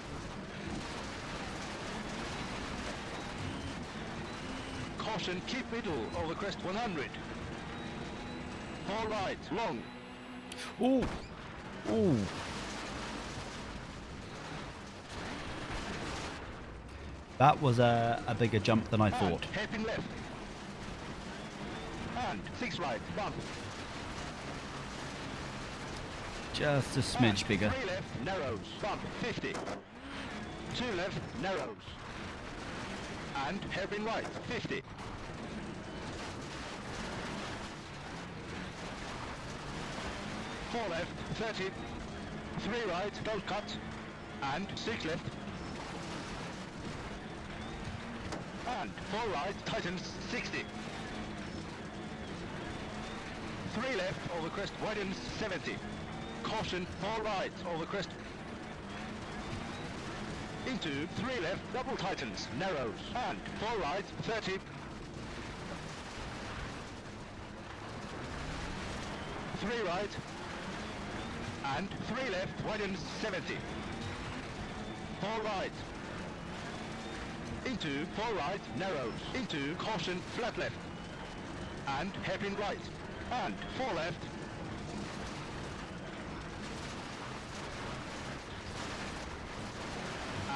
Caution, keep middle, over crest, 100. 4 right, long. Ooh! Ooh! That was a bigger jump than I thought. And hairpin left. And 6 right, bump. Just a smidge bigger. 3 left, narrows, bump, 50. 2 left, narrows. And hairpin right, 50. 4 left, 30. 3 right, don't cut. And 6 left. And 4 right, tightens 60. 3 left, over crest, widens 70. Caution, 4 right, over crest. Into 3 left, double tightens, narrows. And 4 right, 30. 3 right. And 3 left, widens 70. 4 right. Into 4 right, narrows. Into caution, flat left. And hairpin right. And 4 left.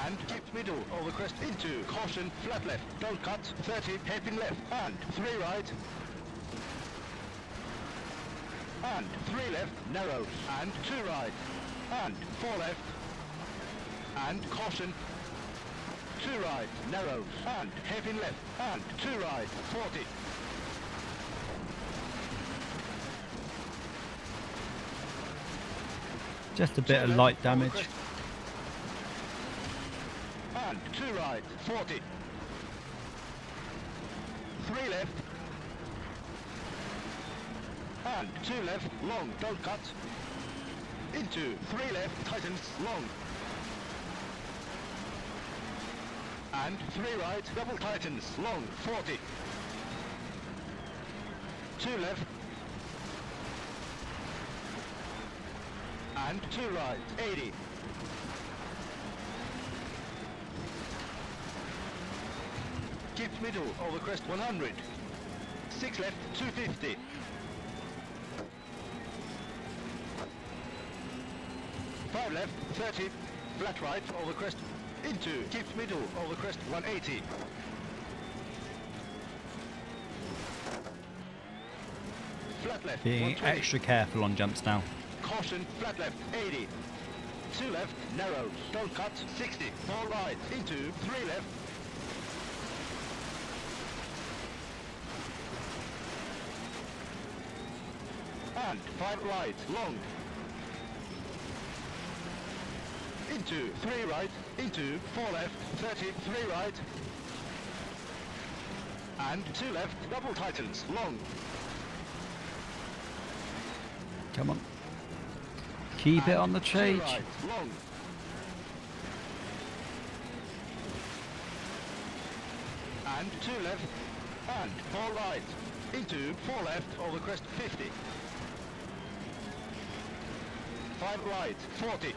And keep middle over crest into caution, flat left. Don't cut, 30, hairpin left. And 3 right. And 3 left, narrows. And 2 right. And 4 left. And caution. 2 right, narrows. And hairpin left. And 2 right, 40. Just a bit of light damage. And 2 right, 40. 3 left. And 2 left, long, don't cut. Into 3 left, tightens, long. And 3 right, double tightens, long, 40. 2 left. And 2 right, 80. Keep middle, over crest 100. 6 left, 250. 5 left, 30. Flat right, over crest. Into, keep middle, over crest 180. Flat left, Being 120. extra careful on jumps now. Caution, flat left, 80. 2 left, narrows, don't cut, 60. 4 right, into, 3 left. And 5 right, long. Into, 3 right, into, 4 left, 30, 3 right. And 2 left, double tightens, long. Come on. Keep it on the 2 change. right, long. And 2 left, and 4 right, into 4 left, over crest 50. 5 right, 40.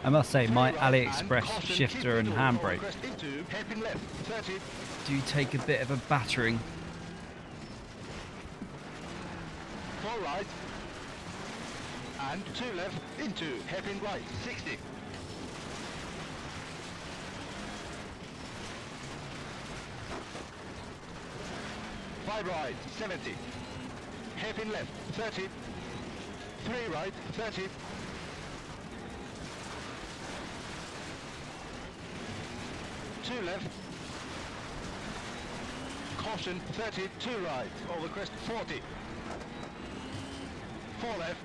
I must say, my 3 right, AliExpress and caution, shifter keep and middle, over handbrake crest into hairpin left, 30. do take a bit of a battering. 4 right. And 2 left, into hairpin right, 60. 5 right, 70. Hairpin left, 30. 3 right, 30. 2 left. Caution, 30. 2 right, over crest, 40. 4 left.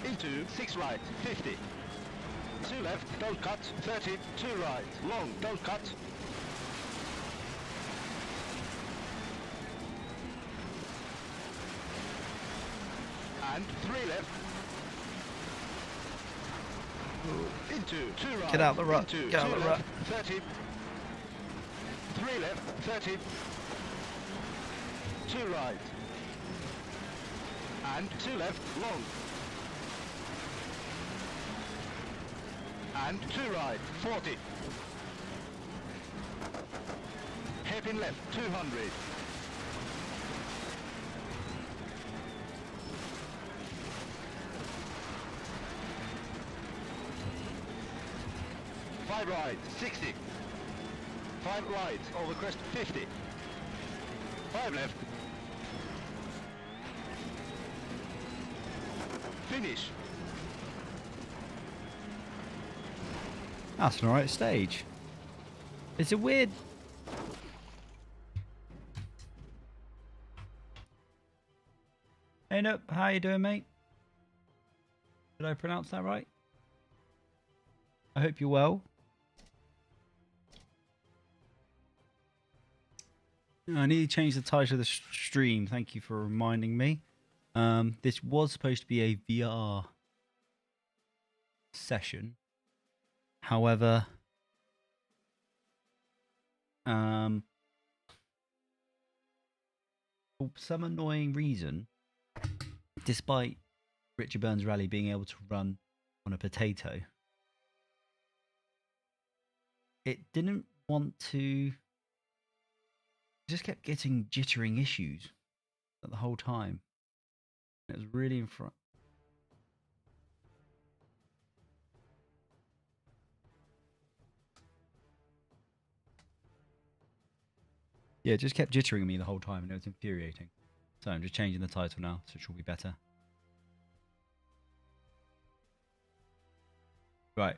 Into 6 right, 50. 2 left, don't cut, 30. 2 right, long, don't cut. And 3 left. Into 2 right. Get out the rut. Into Get out 2 the left, rut. 30. 3 left, 30. 2 right. And 2 left, long. And 2 right, 40. Hairpin left, 200. Five right, 60. 5 right, over crest, 50. 5 left. Finish. That's an alright stage. It's a weird... Hey, Nope, how you doing, mate? Did I pronounce that right? I hope you're well. I need to change the title of the stream. Thank you for reminding me. This was supposed to be a VR session. However, for some annoying reason, despite Richard Burns Rally being able to run on a potato, it didn't want to. It just kept getting jittering issues the whole time. It was really in front. Yeah, it just kept jittering me the whole time, and it was infuriating. So I'm just changing the title now, so it will be better. Right.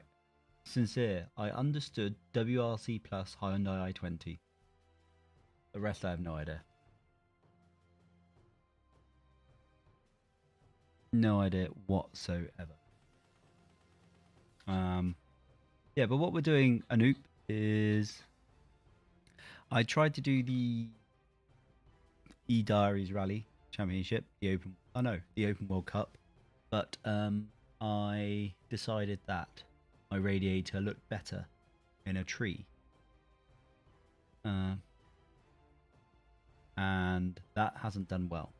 Sincere, I understood WRC Plus Hyundai i20. The rest I have no idea. No idea whatsoever. Yeah, but what we're doing, Anoop, is I tried to do the E-Diaries Rally Championship, the Open World Cup, but I decided that my radiator looked better in a tree. And that hasn't done well.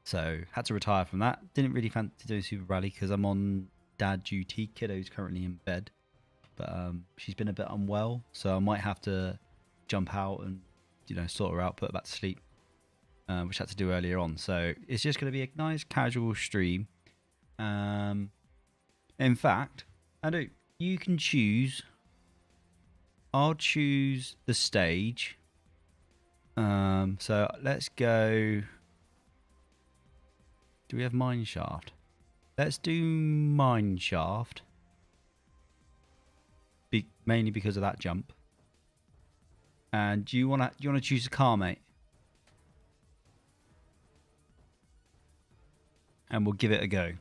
So had to retire from that. Didn't really fancy doing Super Rally because I'm on dad duty. Kiddo's currently in bed, but she's been a bit unwell, so I might have to jump out and sort her out, put her back to sleep, which I had to do earlier on. So it's just going to be a nice casual stream. In fact, you can choose. I'll choose the stage. So let's go. Do we have Mineshaft? Let's do Mineshaft. Mainly because of that jump. And do you wanna choose a car, mate? And we'll give it a go.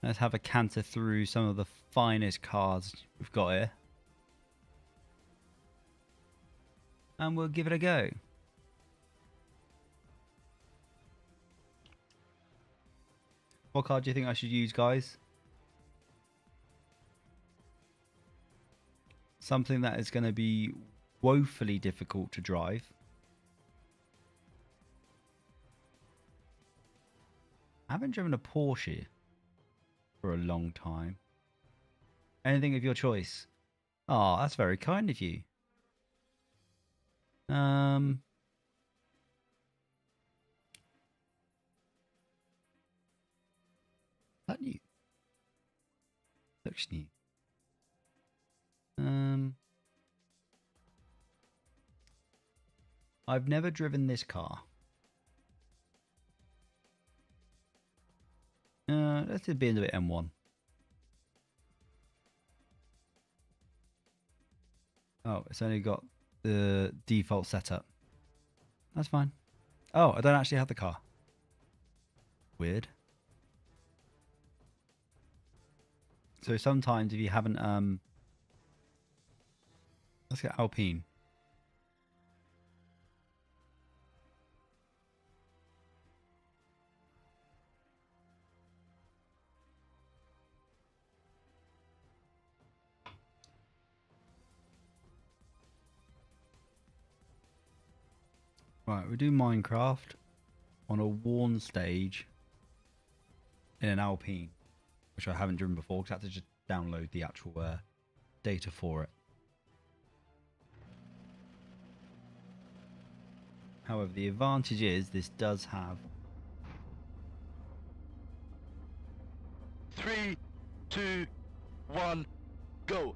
Let's have a canter through some of the finest cars we've got here. And we'll give it a go. What car do you think I should use, guys? Something that is going to be woefully difficult to drive. I haven't driven a Porsche for a long time. Anything of your choice? Oh, that's very kind of you. That new? Looks new. I've never driven this car. Let's do BMW M1. Oh, it's only got the default setup. That's fine. Oh, I don't actually have the car. Weird. So sometimes if you haven't let's get Alpine. Right, we do Minecraft on a worn stage in an Alpine, which I haven't driven before because I had to just download the actual data for it. However, the advantage is this does have 3, 2, 1, go.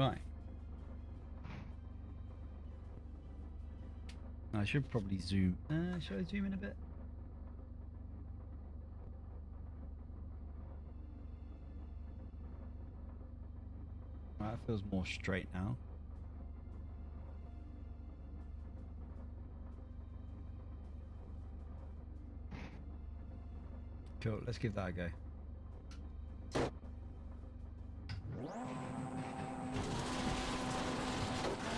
right. I should probably zoom. Should I zoom in a bit? That feels more straight now. Cool, let's give that a go.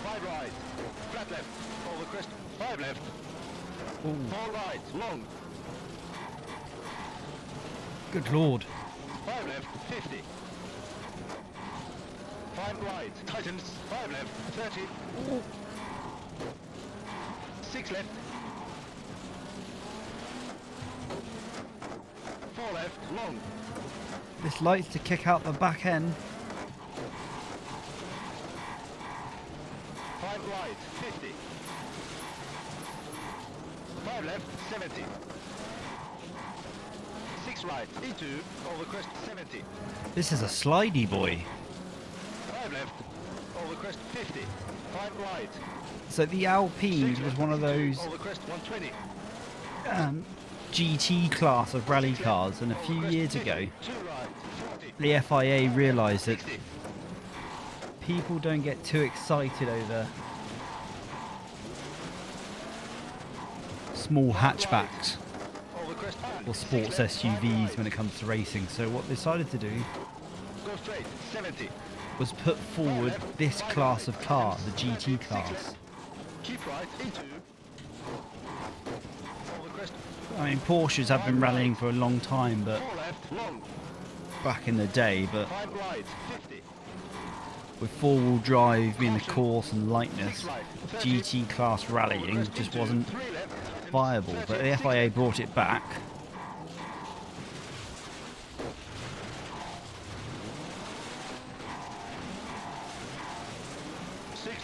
Five right, flat left, over crest, 5 left, Ooh. 4 right, long, Good lord. 5 left, 50, 5 right, tightens, 5 left, 30, Ooh. 6 left, 4 left, long, This likes to kick out the back end. 5 right, 50, 5 left, 70, 6 right, into, over crest, 70, This is a slidey boy. 5 left, over crest, 50, 5 right, So the Alpine 6 was left, one of into, those over crest, 120, GT class of rally 6 left, cars, and a over few crest, years 50, ago 2 right, 40, the FIA realised that 60, people don't get too excited over small hatchbacks over crest, and or 6 sports left, 5 SUVs right, when it comes to racing. So what they decided to do go straight, 70, was put forward this class of car, the GT class. keep right, into, over crest, I mean, Porsches have been rallying for a long time, but 4 left, long, back in the day, but 5 right, 50, with four-wheel drive being the course and lightness, GT class rallying just wasn't 3 left, viable. But the FIA brought it back.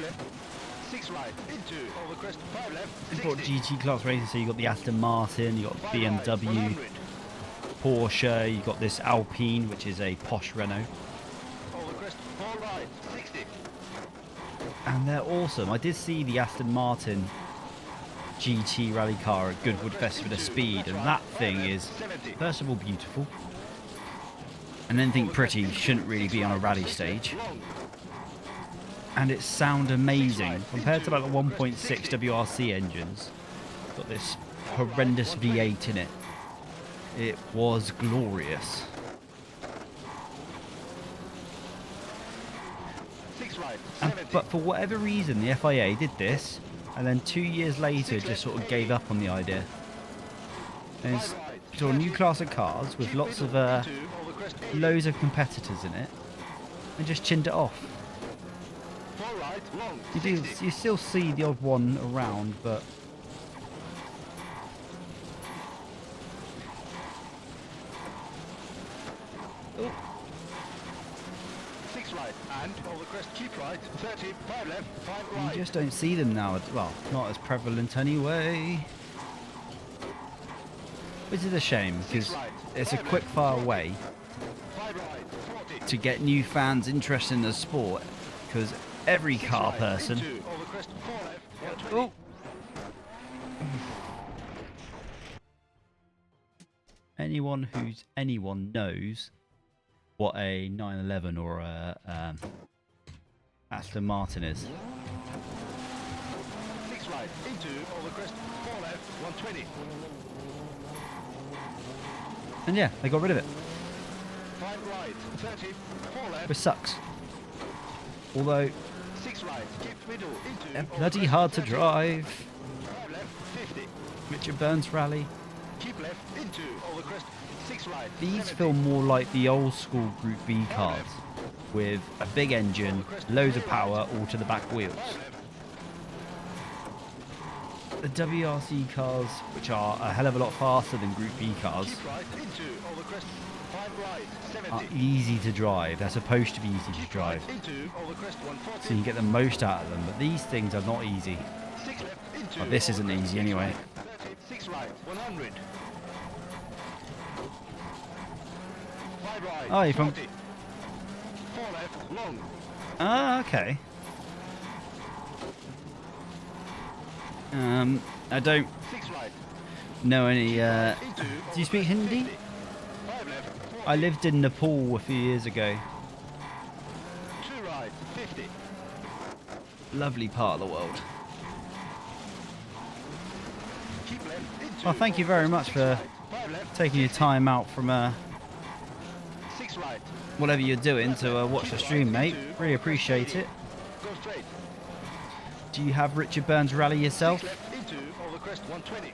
left, 6 right, into, over crest, 5 left, They brought 60, GT class racing, so you got the Aston Martin, you got 5 BMW, right, 100, Porsche, you got this Alpine, which is a posh Renault, over crest, 4 right, 60, and they're awesome. I did see the Aston Martin GT rally car at Goodwood Festival of Speed, and that thing is, first of all, beautiful, and anything pretty shouldn't really be on a rally stage. And it sounds amazing compared to like the 1.6 WRC engines. Got this horrendous V8 in it. It was glorious. 6 right, And, 70, but for whatever reason, the FIA did this, and then 2 years later just sort of gave up on the idea. And it's sort of a new class of cars with lots of loads of competitors in it, and just chinned it off. 4 right, long, You still see the odd one around, but oh. 6 right, and over crest, keep right, 30, 5 left, 5 you right, just don't see them now. Well, not as prevalent anyway. Which is a shame, because it's a quick fire way 5 right, 40, to get new fans interested in the sport, because every 6 car right, person, into, over crest, 4 left, 120, oh, anyone knows what a 911 or a Aston Martin is. 6 right, into, over crest, 4 left, 120, And yeah, they got rid of it, 5 right, 30, 4 left, which sucks. Although 6 right, keep middle, into, they're over bloody crest, hard to 30, drive. 5 left, 50, Richard Burns rally. keep left, into, over crest, 6 right, These 70, feel more like the old school Group B cars, with a big engine, loads of power, all to the back wheels. 5 left, The WRC cars, which are a hell of a lot faster than Group B cars, keep right, into, over crest, 5 right, are 70, easy to drive. They're supposed to be easy to keep drive, right, into, over crest, so 140, you get the most out of them. But these things are not easy. 6 left, into, Well, this over isn't crest, easy 6 anyway. right, 30, 6 right, 100, 5 right, Oh, you're from- 40, 4 left, long, Ah, okay. I don't 6 right, know any. into, Do you over speak crest, Hindi? 50, 5 left, 40, I lived in Nepal a few years ago. 2 right, Lovely part of the world. Keep left into. Well, thank you very much for taking your time out from 6 right. whatever you're doing to watch the stream, mate. Really appreciate it. Go straight. Do you have Richard Burns Rally yourself? 6 left into over crest 120.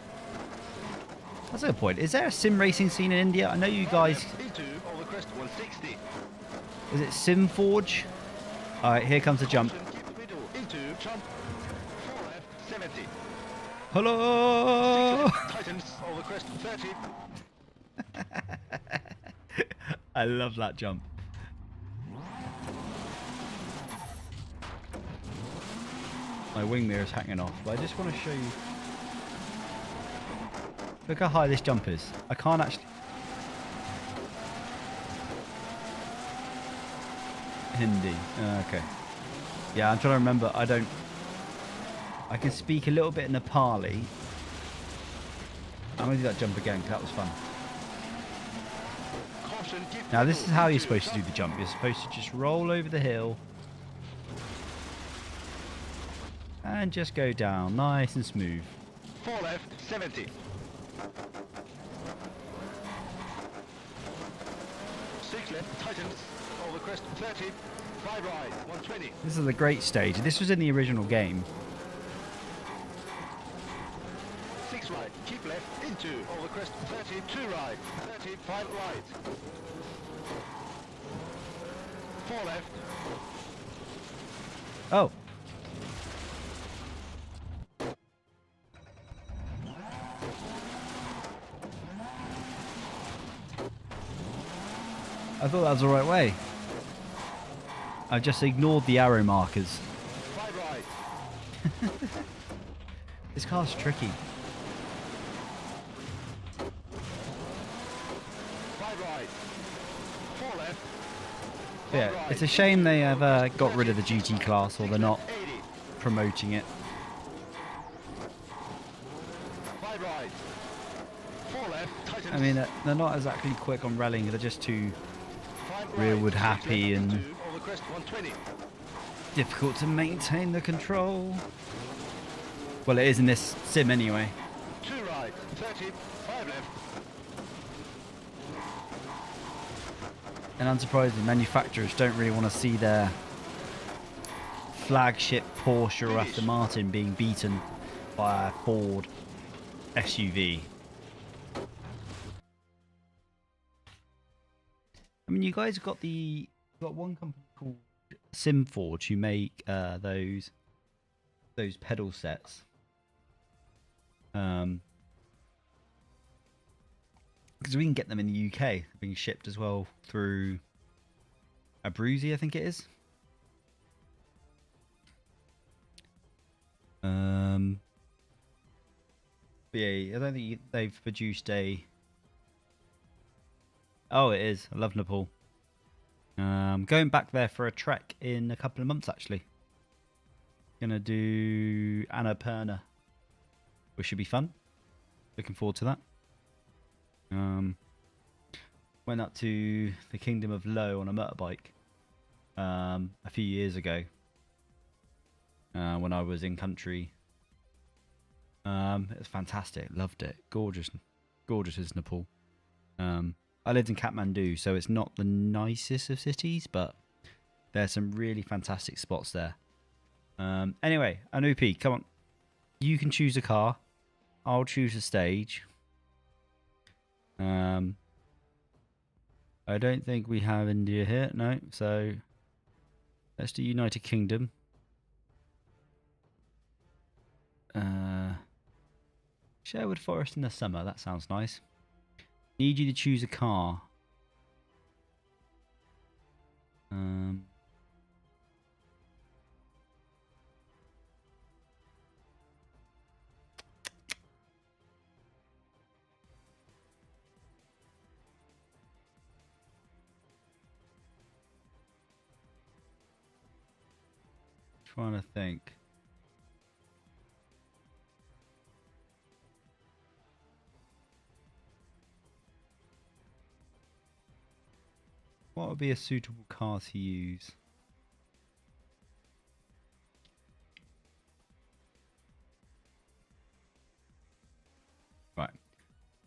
That's a good point. Is there a sim racing scene in India? I know you guys. Into over crest 160. Is it Sim Forge? All right, here comes the jump. Keep middle into jump. 4 left 70. Hello. Tightens over crest 30. I love that jump. My wing mirror's hanging off, but I just want to show you. Look how high this jump is. I can't actually. Hindi. Okay. Yeah, I'm trying to remember. I can speak a little bit Nepali. I'm going to do that jump again because that was fun. Now this is how you're supposed to do the jump. You're supposed to just roll over the hill. And just go down nice and smooth. 4 left 70. 6 left tightens over crest 30. 5 right 120. This is a great stage. This was in the original game. 6 right, keep left into over crest 30. 2 right 30. 5 right. 4 left. Oh. I thought that was the right way. I just ignored the arrow markers. 5 right. This car's tricky. 5 right. 4 left. Yeah, it's a shame they have got rid of the GT class, or they're not promoting it. 5 right. 4 left. Tightens. I mean, they're not exactly quick on rallying. They're just too 5 right. rearward 6 happy left and into over crest 120. difficult to maintain the control. Well, it is in this sim anyway. 2 right. 30. 5 left. And unsurprisingly, manufacturers don't really want to see their flagship Porsche or Aston Martin being beaten by a Ford SUV. I mean, you guys got one company called SimForge who make those pedal sets. Because we can get them in the UK, being shipped as well through Abruzzi, I think it is. But yeah, I don't think they've produced a. Oh, it is. I love Nepal. Going back there for a trek in a couple of months, actually. Gonna do Annapurna, which should be fun. Looking forward to that. Went up to the Kingdom of Low on a motorbike a few years ago when I was in country. It was fantastic. Loved it. Gorgeous, gorgeous is Nepal. I lived in Kathmandu, so it's not the nicest of cities, but there's some really fantastic spots there. Anyway, Anupi, come on. You can choose a car. I'll choose a stage. I don't think we have India here, no. So let's do United Kingdom. Sherwood Forest in the summer. That sounds nice. Need you to choose a car. Trying to think. What would be a suitable car to use?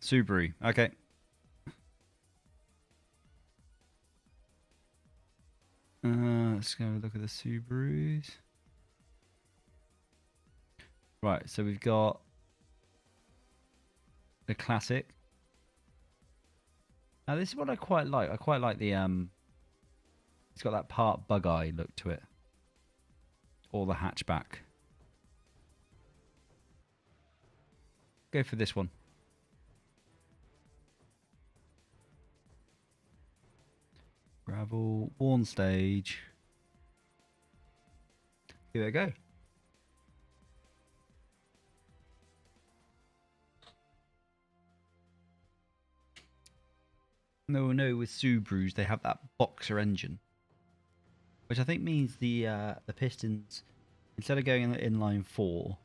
Subaru. Okay. Let's go look at the Subarus. Right, so we've got the classic. Now this is what I quite like. I quite like the it's got that part bug eye look to it. Or the hatchback. Go for this one. Gravel, worn stage. Here we go. No, with Subarus they have that boxer engine, which I think means the pistons, instead of going in the inline 4,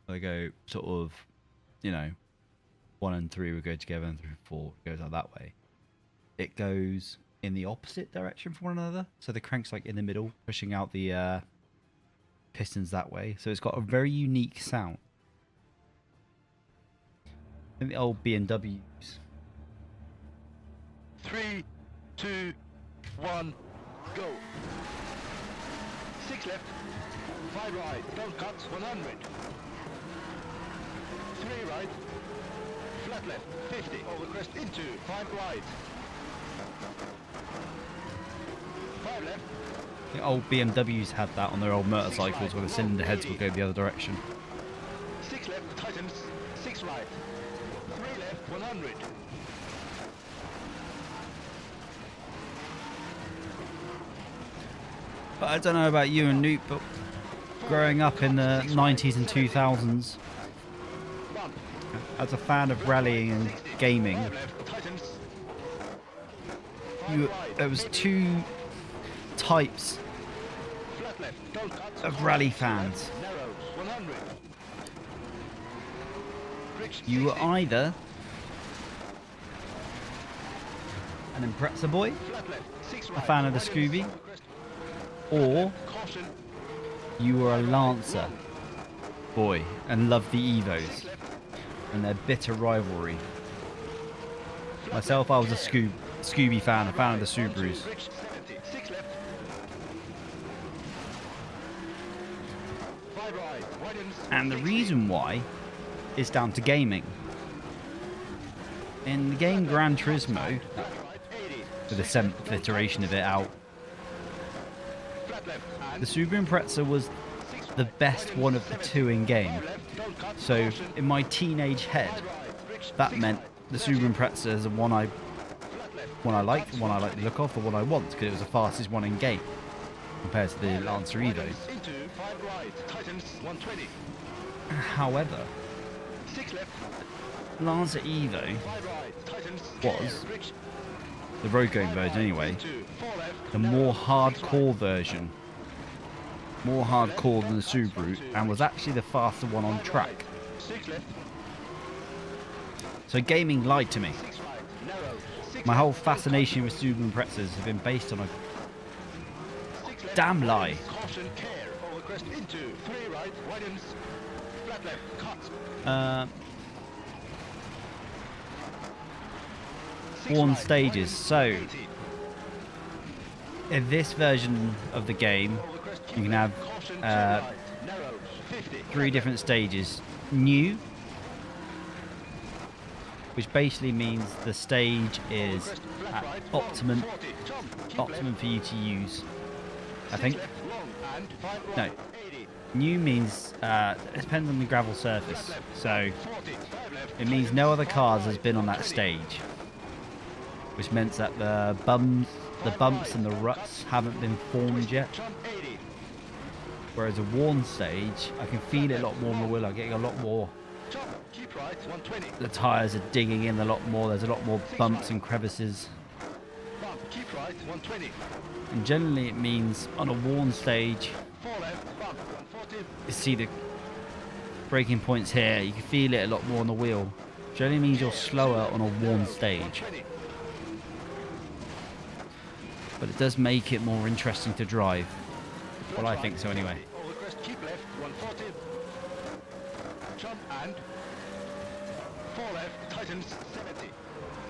they go sort of, you know, 1 and 3 would go together and 3 and 4 goes out that way. It goes in the opposite direction from one another, so the crank's like in the middle, pushing out the pistons that way. So it's got a very unique sound. I think the old BMWs. 3, 2, 1, go. 6 left, 5 right, don't cut, 100. 3 right, flat left, 50, over crest into, 5 right. 5 left. The old BMWs had that on their old motorcycles where the cylinder heads would go the other direction. 6 left, tightens, 6 right, 3 left, 100. But I don't know about you and Newt, but growing up in the 90s and 2000s, as a fan of rallying and gaming, there was 2 types of rally fans. You were either an Impreza boy, a fan of the Scooby, or you were a Lancer boy and loved the Evos and their bitter rivalry. Myself, I was a Scooby fan, a fan of the Subarus. And the reason why is down to gaming. In the game Gran Turismo, with the 7th iteration of it out, the Subaru Impreza was the best one of the 2 in game. So in my teenage head, that meant the Subaru Impreza is the one I like, the one I like the look of, the one I want, because it was the fastest one in game compared to the Lancer Evo. However, Lancer Evo was, the road going version anyway, the more hardcore version. More hardcore than the Subaru, and was actually the faster one on track. So gaming lied to me. My whole fascination with Subaru Imprezas have been based on a damn lie. Worn stages. So in this version of the game, you can have 3 different stages. New, which basically means the stage is at optimum for you to use, I think. No. New means, it depends on the gravel surface. So, it means no other cars has been on that stage. Which means that the bumps and the ruts haven't been formed yet. Whereas a worn stage, I can feel it a lot more on the wheel. I'm getting a lot more. The tyres are digging in a lot more. There's a lot more bumps and crevices. And generally it means on a worn stage, you see the braking points here. You can feel it a lot more on the wheel. Generally means you're slower on a worn stage. But it does make it more interesting to drive. Well, I think so anyway. Keep left, 140. Jump and 4 left. tightens 70.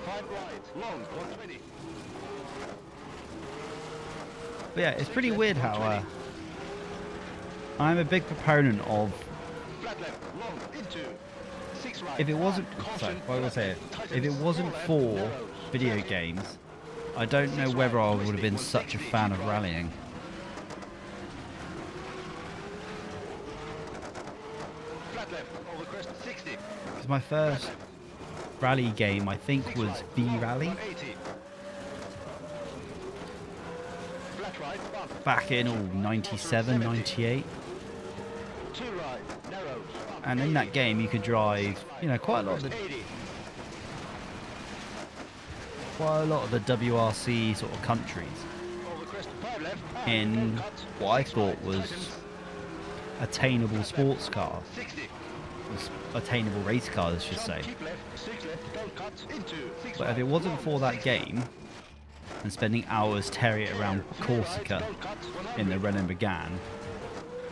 5 right, long 120. But yeah, it's pretty weird how I'm a big proponent of, Flat left, long into 6 right. if it wasn't, and sorry, caution, what was I flat say? left, If it tightens, wasn't 4 left, for narrows, video 30. games, I don't know 6 whether right, I would have been twisting, such a 160, fan keep of right. rallying. Flat left, over crest 60. Because my first rally game, I think, 6 was right, V long, Rally 180. Flat right, bump. back in 97, 98. 2 right, narrows, bump, And in that game, you could drive, you know, quite a lot of the 80. WRC sort of countries Over crest 5 left, and in cut, what I 6 thought right, was tightens, attainable sports cars, 60. attainable race cars, I should Jump, say. keep left, 6 left, don't cut, into 6 But if right, it wasn't long, for that 60. game and spending hours tearing it around Clear, Corsica right, don't cut, 100. in the Renault Megane,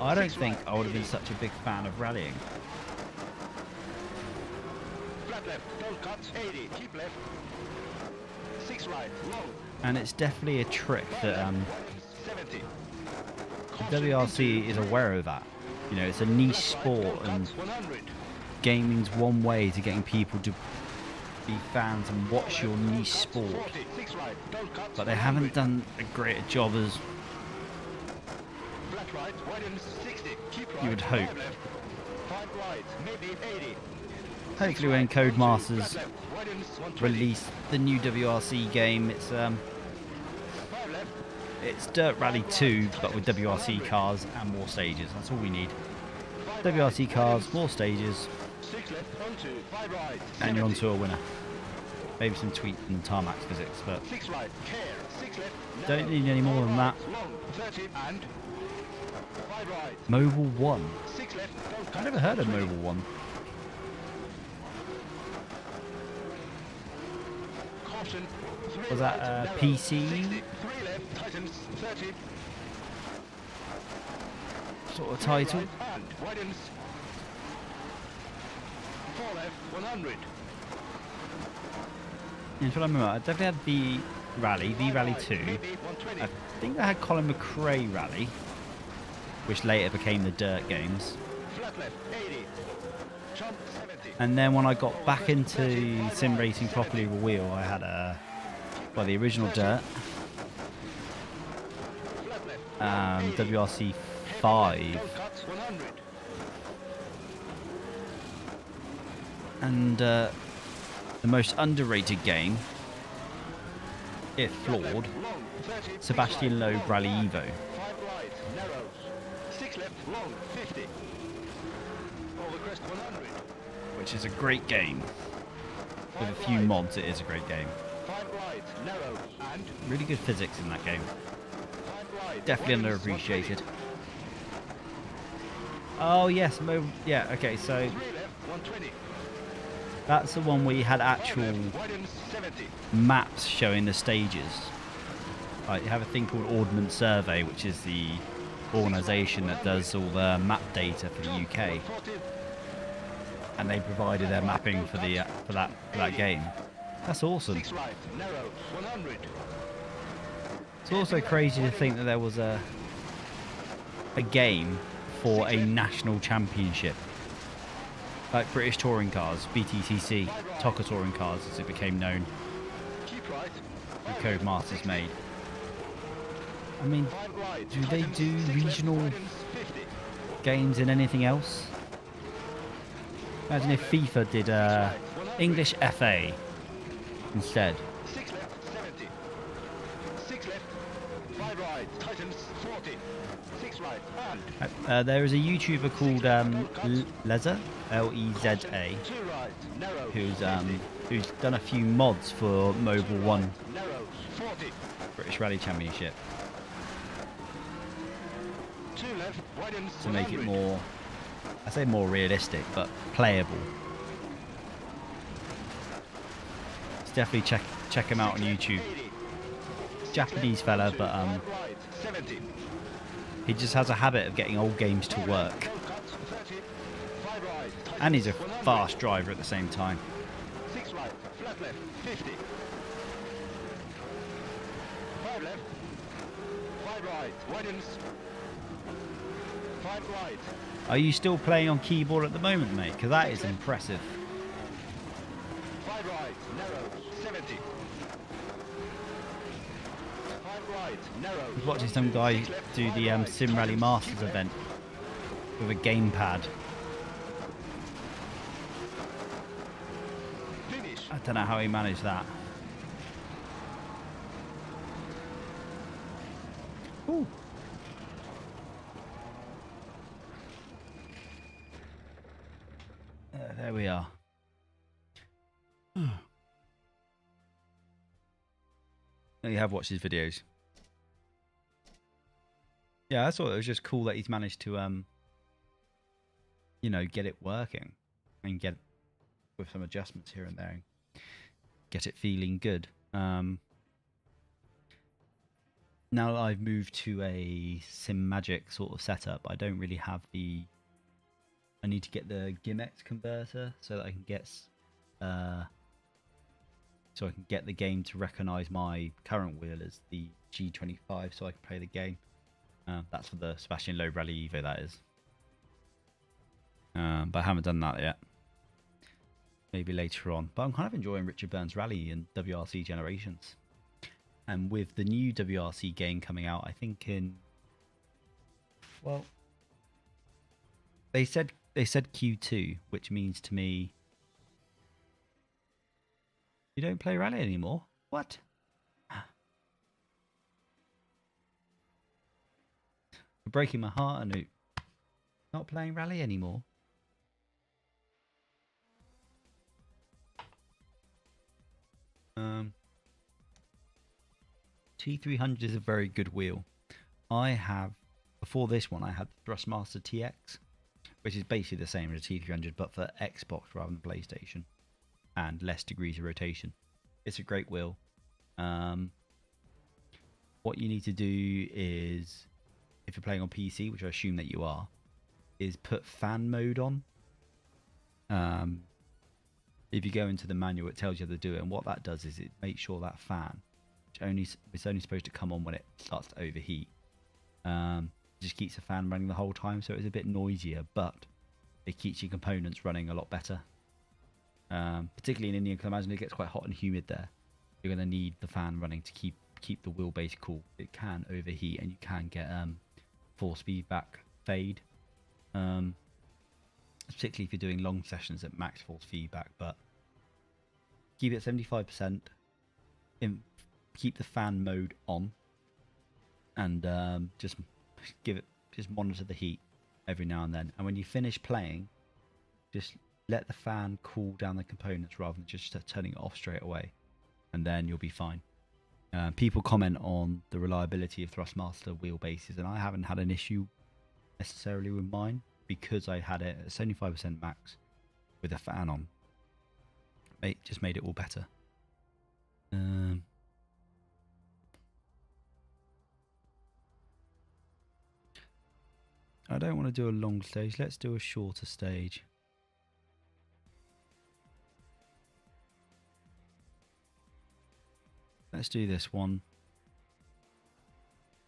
I don't 6 think right, I would have been 80. such a big fan of rallying. Flat left, don't cut, 80, keep left. 6 right, long, And it's definitely a trick that 70. the WRC is aware of that. You know, it's a niche sport, and 100. gaming's one way to getting people to be fans and watch your niche sport. 40, 6 right, don't cut, But they 100. haven't done a greater job as Flat right, widens 60, keep right, you would hope. 5 left, 5 right, maybe 80. Hopefully when Codemasters Flat left, widens 120. release the new WRC game, 5 left, it's Dirt Rally 2 but with WRC cars and more stages. That's all we need. 5 WRC right, cars, widens more stages, 6 left, onto 5 right, and you're 70. onto a winner. Maybe some tweak and tarmac physics, but 6 right, care, 6 left, don't narrow, need any more than that. long, 30 and 5 right, Mobile 1. 6 left, don't cut, I've never heard of 20. Mobile 1. Caution, 3 Was that, right, narrow, PC? 60, 3 left, tightens, 30. Sort of 3 title. right, and widens. 4 left, 100. That's what I remember. I definitely had V Rally 5 Rally right, 2. maybe 120. I think I had Colin McRae Rally, which later became the Dirt games. Flat left, 80. Jump, 70. And then when I got back into sim racing properly with wheel, I had the original Dirt, Flat left, 80. WRC 5, Don't cut, 100. and the most underrated game, if Flat flawed, left, long, 30. 6 Sebastian right, Loeb Rally long, Evo. 5 right, narrows. 6 left, long, 50. Over crest, 100. Which is a great game. With a 5 few right, mods, it is a great game. 5 right, narrows, and Really good physics in that game. 5 right. Definitely widens, underappreciated. 120. Oh yes, yeah, okay, so 3 left, 120. that's the one where you had 5 actual left, widens, 70. maps showing the stages. Like, you have a thing called Ordnance Survey, which is the organisation that does all the map data for the UK, 40. and they provided their mapping for the for that game. That's awesome. 6 right, narrows, 100. It's also crazy to think that there was a game for a national championship, like British touring cars, BTCC, Tocker touring cars, as it became known, Keep right. that Codemasters made. I mean, 5 right. do they tightens, do 6 left, regional widens, 50. games in anything else? Imagine if FIFA did English FA instead. 6 left, 70. 6 left. 5 right. Tightens, 40. 6 right. And There is a YouTuber called Leza, Leza, 2 right. Narrows. who's done a few mods for Mobile 1 Narrows. 40. British Rally Championship 2 left. Widens, to make it 100. more, I say more realistic, but playable. It's definitely check him out on 6 left, YouTube. 80. Japanese fella, but 5 right. 70. he just has a habit of getting old games to work, Don't cut, 30. 5 right. and he's a tightens, 100. fast driver at the same time. 6 right. 5 left, 50. 5 left. 5 right, widens. 5 right. Are you still playing on keyboard at the moment, mate? Because that is impressive. 5 right, narrow, 70. 5 right, narrow. I was watching some guy do the Sim Rally Masters event with a gamepad. Finish. I don't know how he managed that. Ooh. There we are. You have watched his videos. Yeah, I thought it was just cool that he's managed to, you know, get it working and get with some adjustments here and there, and get it feeling good. Now that I've moved to a Simagic sort of setup, I don't really have the. I need to get the Gimmicks converter so that I can get, so I can get the game to recognise my current wheel as the G25, so I can play the game. That's for the Sebastian Loeb Rally Evo, that is. But I haven't done that yet. Maybe later on. But I'm kind of enjoying Richard Burns Rally and WRC Generations. And with the new WRC game coming out, I think in... Well... They said Q2, which means to me... You don't play Rally anymore? What? You're breaking my heart, Anoop. Not playing Rally anymore. T300 is a very good wheel. I have, before this one, I had the Thrustmaster TX, which is basically the same as a T300, but for Xbox rather than PlayStation, and less degrees of rotation. It's a great wheel. What you need to do is, if you're playing on PC, which I assume that you are, is put fan mode on. If you go into the manual, it tells you how to do it, and what that does is it makes sure that fan, which it's only supposed to come on when it starts to overheat, just keeps the fan running the whole time, so it's a bit noisier, but it keeps your components running a lot better. Particularly in India, because I imagine it gets quite hot and humid there. You're going to need the fan running to keep the wheelbase cool. It can overheat, and you can get force feedback fade. Particularly if you're doing long sessions at max force feedback, but keep it 75%. Keep the fan mode on, and just monitor the heat every now and then. And when you finish playing, just let the fan cool down the components rather than just turning it off straight away, and then you'll be fine. People comment on the reliability of Thrustmaster wheelbases, and I haven't had an issue necessarily with mine, because I had it at 75% max with a fan on. It just made it all better. I don't want to do a long stage. Let's do a shorter stage. Let's do this one.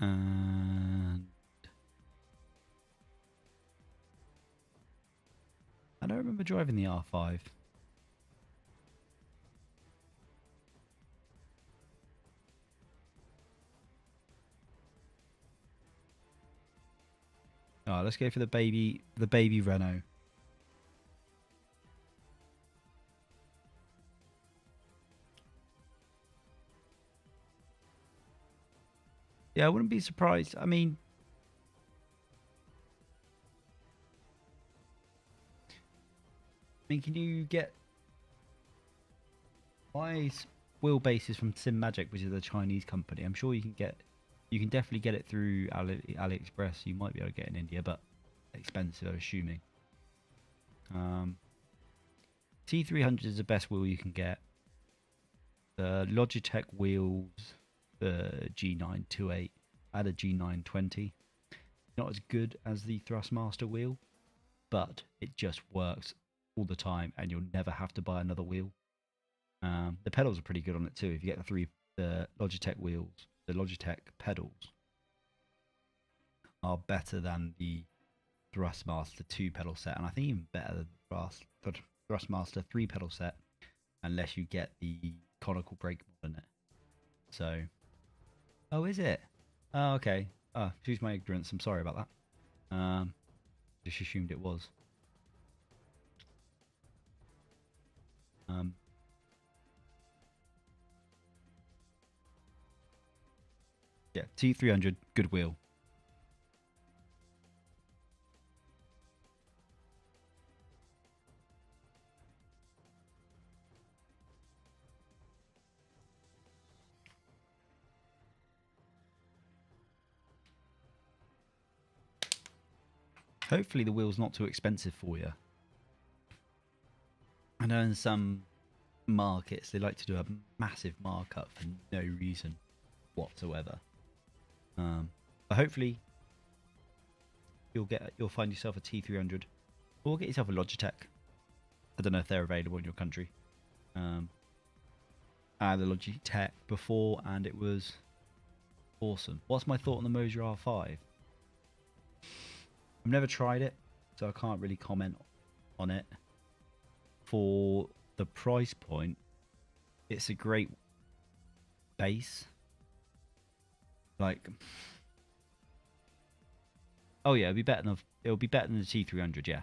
And I don't remember driving the R5. Alright, let's go for the baby Renault. Yeah, I wouldn't be surprised. I mean, can you get my wheelbases from Simagic, which is a Chinese company? I'm sure you can definitely get it through AliExpress. You might be able to get it in India, but expensive, I'm assuming. T300 is the best wheel you can get. The Logitech wheels, the G928. I had a G920. Not as good as the Thrustmaster wheel, but it just works all the time, and you'll never have to buy another wheel. The pedals are pretty good on it too. If you get the Logitech wheels, the Logitech pedals are better than the Thrustmaster 2 pedal set, and I think even better than the Thrustmaster 3 pedal set, unless you get the conical brake mod in it. So, oh, is it? Oh, okay. Oh, excuse my ignorance. I'm sorry about that. Just assumed it was. Yeah, T300, good wheel. Hopefully the wheel's not too expensive for you. I know in some markets they like to do a massive markup for no reason whatsoever. But hopefully you'll find yourself a T300, or get yourself a Logitech. I don't know if they're available in your country. I had a Logitech before and it was awesome. What's my thought on the Moser R5? I've never tried it, so I can't really comment on it. For the price point, it's a great base. Like, oh yeah, it'll be better than the T300, yeah.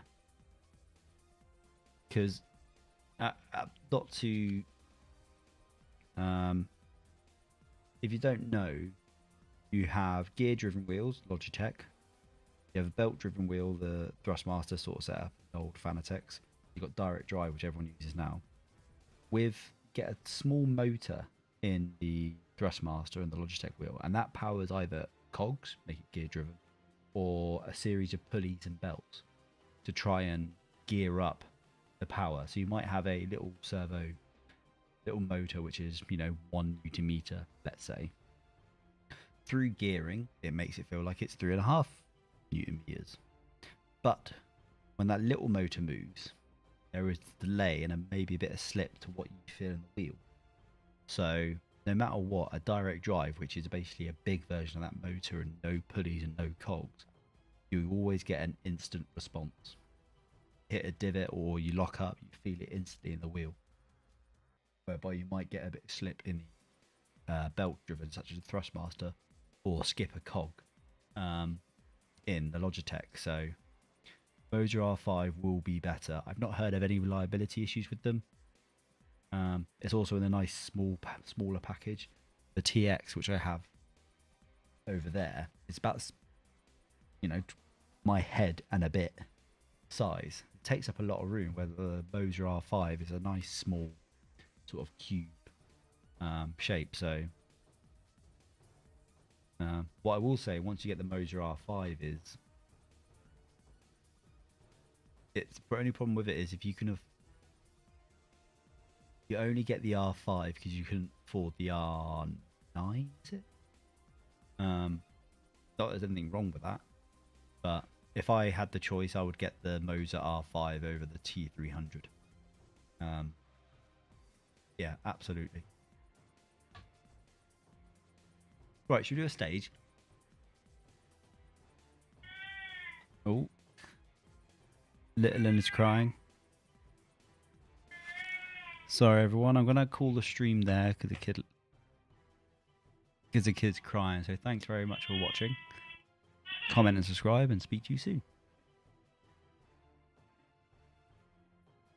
Because not to if you don't know, you have gear-driven wheels, Logitech. You have a belt-driven wheel, the Thrustmaster sort of setup, old Fanatec's. You've got direct drive, which everyone uses now. Get a small motor in the Thrustmaster and the Logitech wheel, and that powers either cogs, make it gear-driven, or a series of pulleys and belts to try and gear up the power. So you might have a little motor, which is 1 Newton meter, let's say. Through gearing, it makes it feel like it's 3.5 Newton meters. But when that little motor moves, there is a delay and maybe a bit of slip to what you feel in the wheel. So no matter what, a direct drive, which is basically a big version of that motor and no pulleys and no cogs, you always get an instant response. Hit a divot or you lock up, you feel it instantly in the wheel. Whereby you might get a bit of slip in the belt driven, such as the Thrustmaster, or skip a cog in the Logitech. So Moser R5 will be better. I've not heard of any reliability issues with them. It's also in a nice smaller package. The TX, which I have over there, it's about my head and a bit size. It takes up a lot of room, where the Moser R5 is a nice small sort of cube shape. So what I will say, once you get the Moser R5, is the only problem with it is if you only get the R5 because you couldn't afford the R9, is it? Not that there's anything wrong with that, but if I had the choice, I would get the Moser R5 over the T300. Yeah, absolutely. Right, should we do a stage? Oh, little Lynn is crying. Sorry everyone, I'm gonna call the stream there because the kid's crying. So thanks very much for watching. Comment and subscribe, and speak to you soon.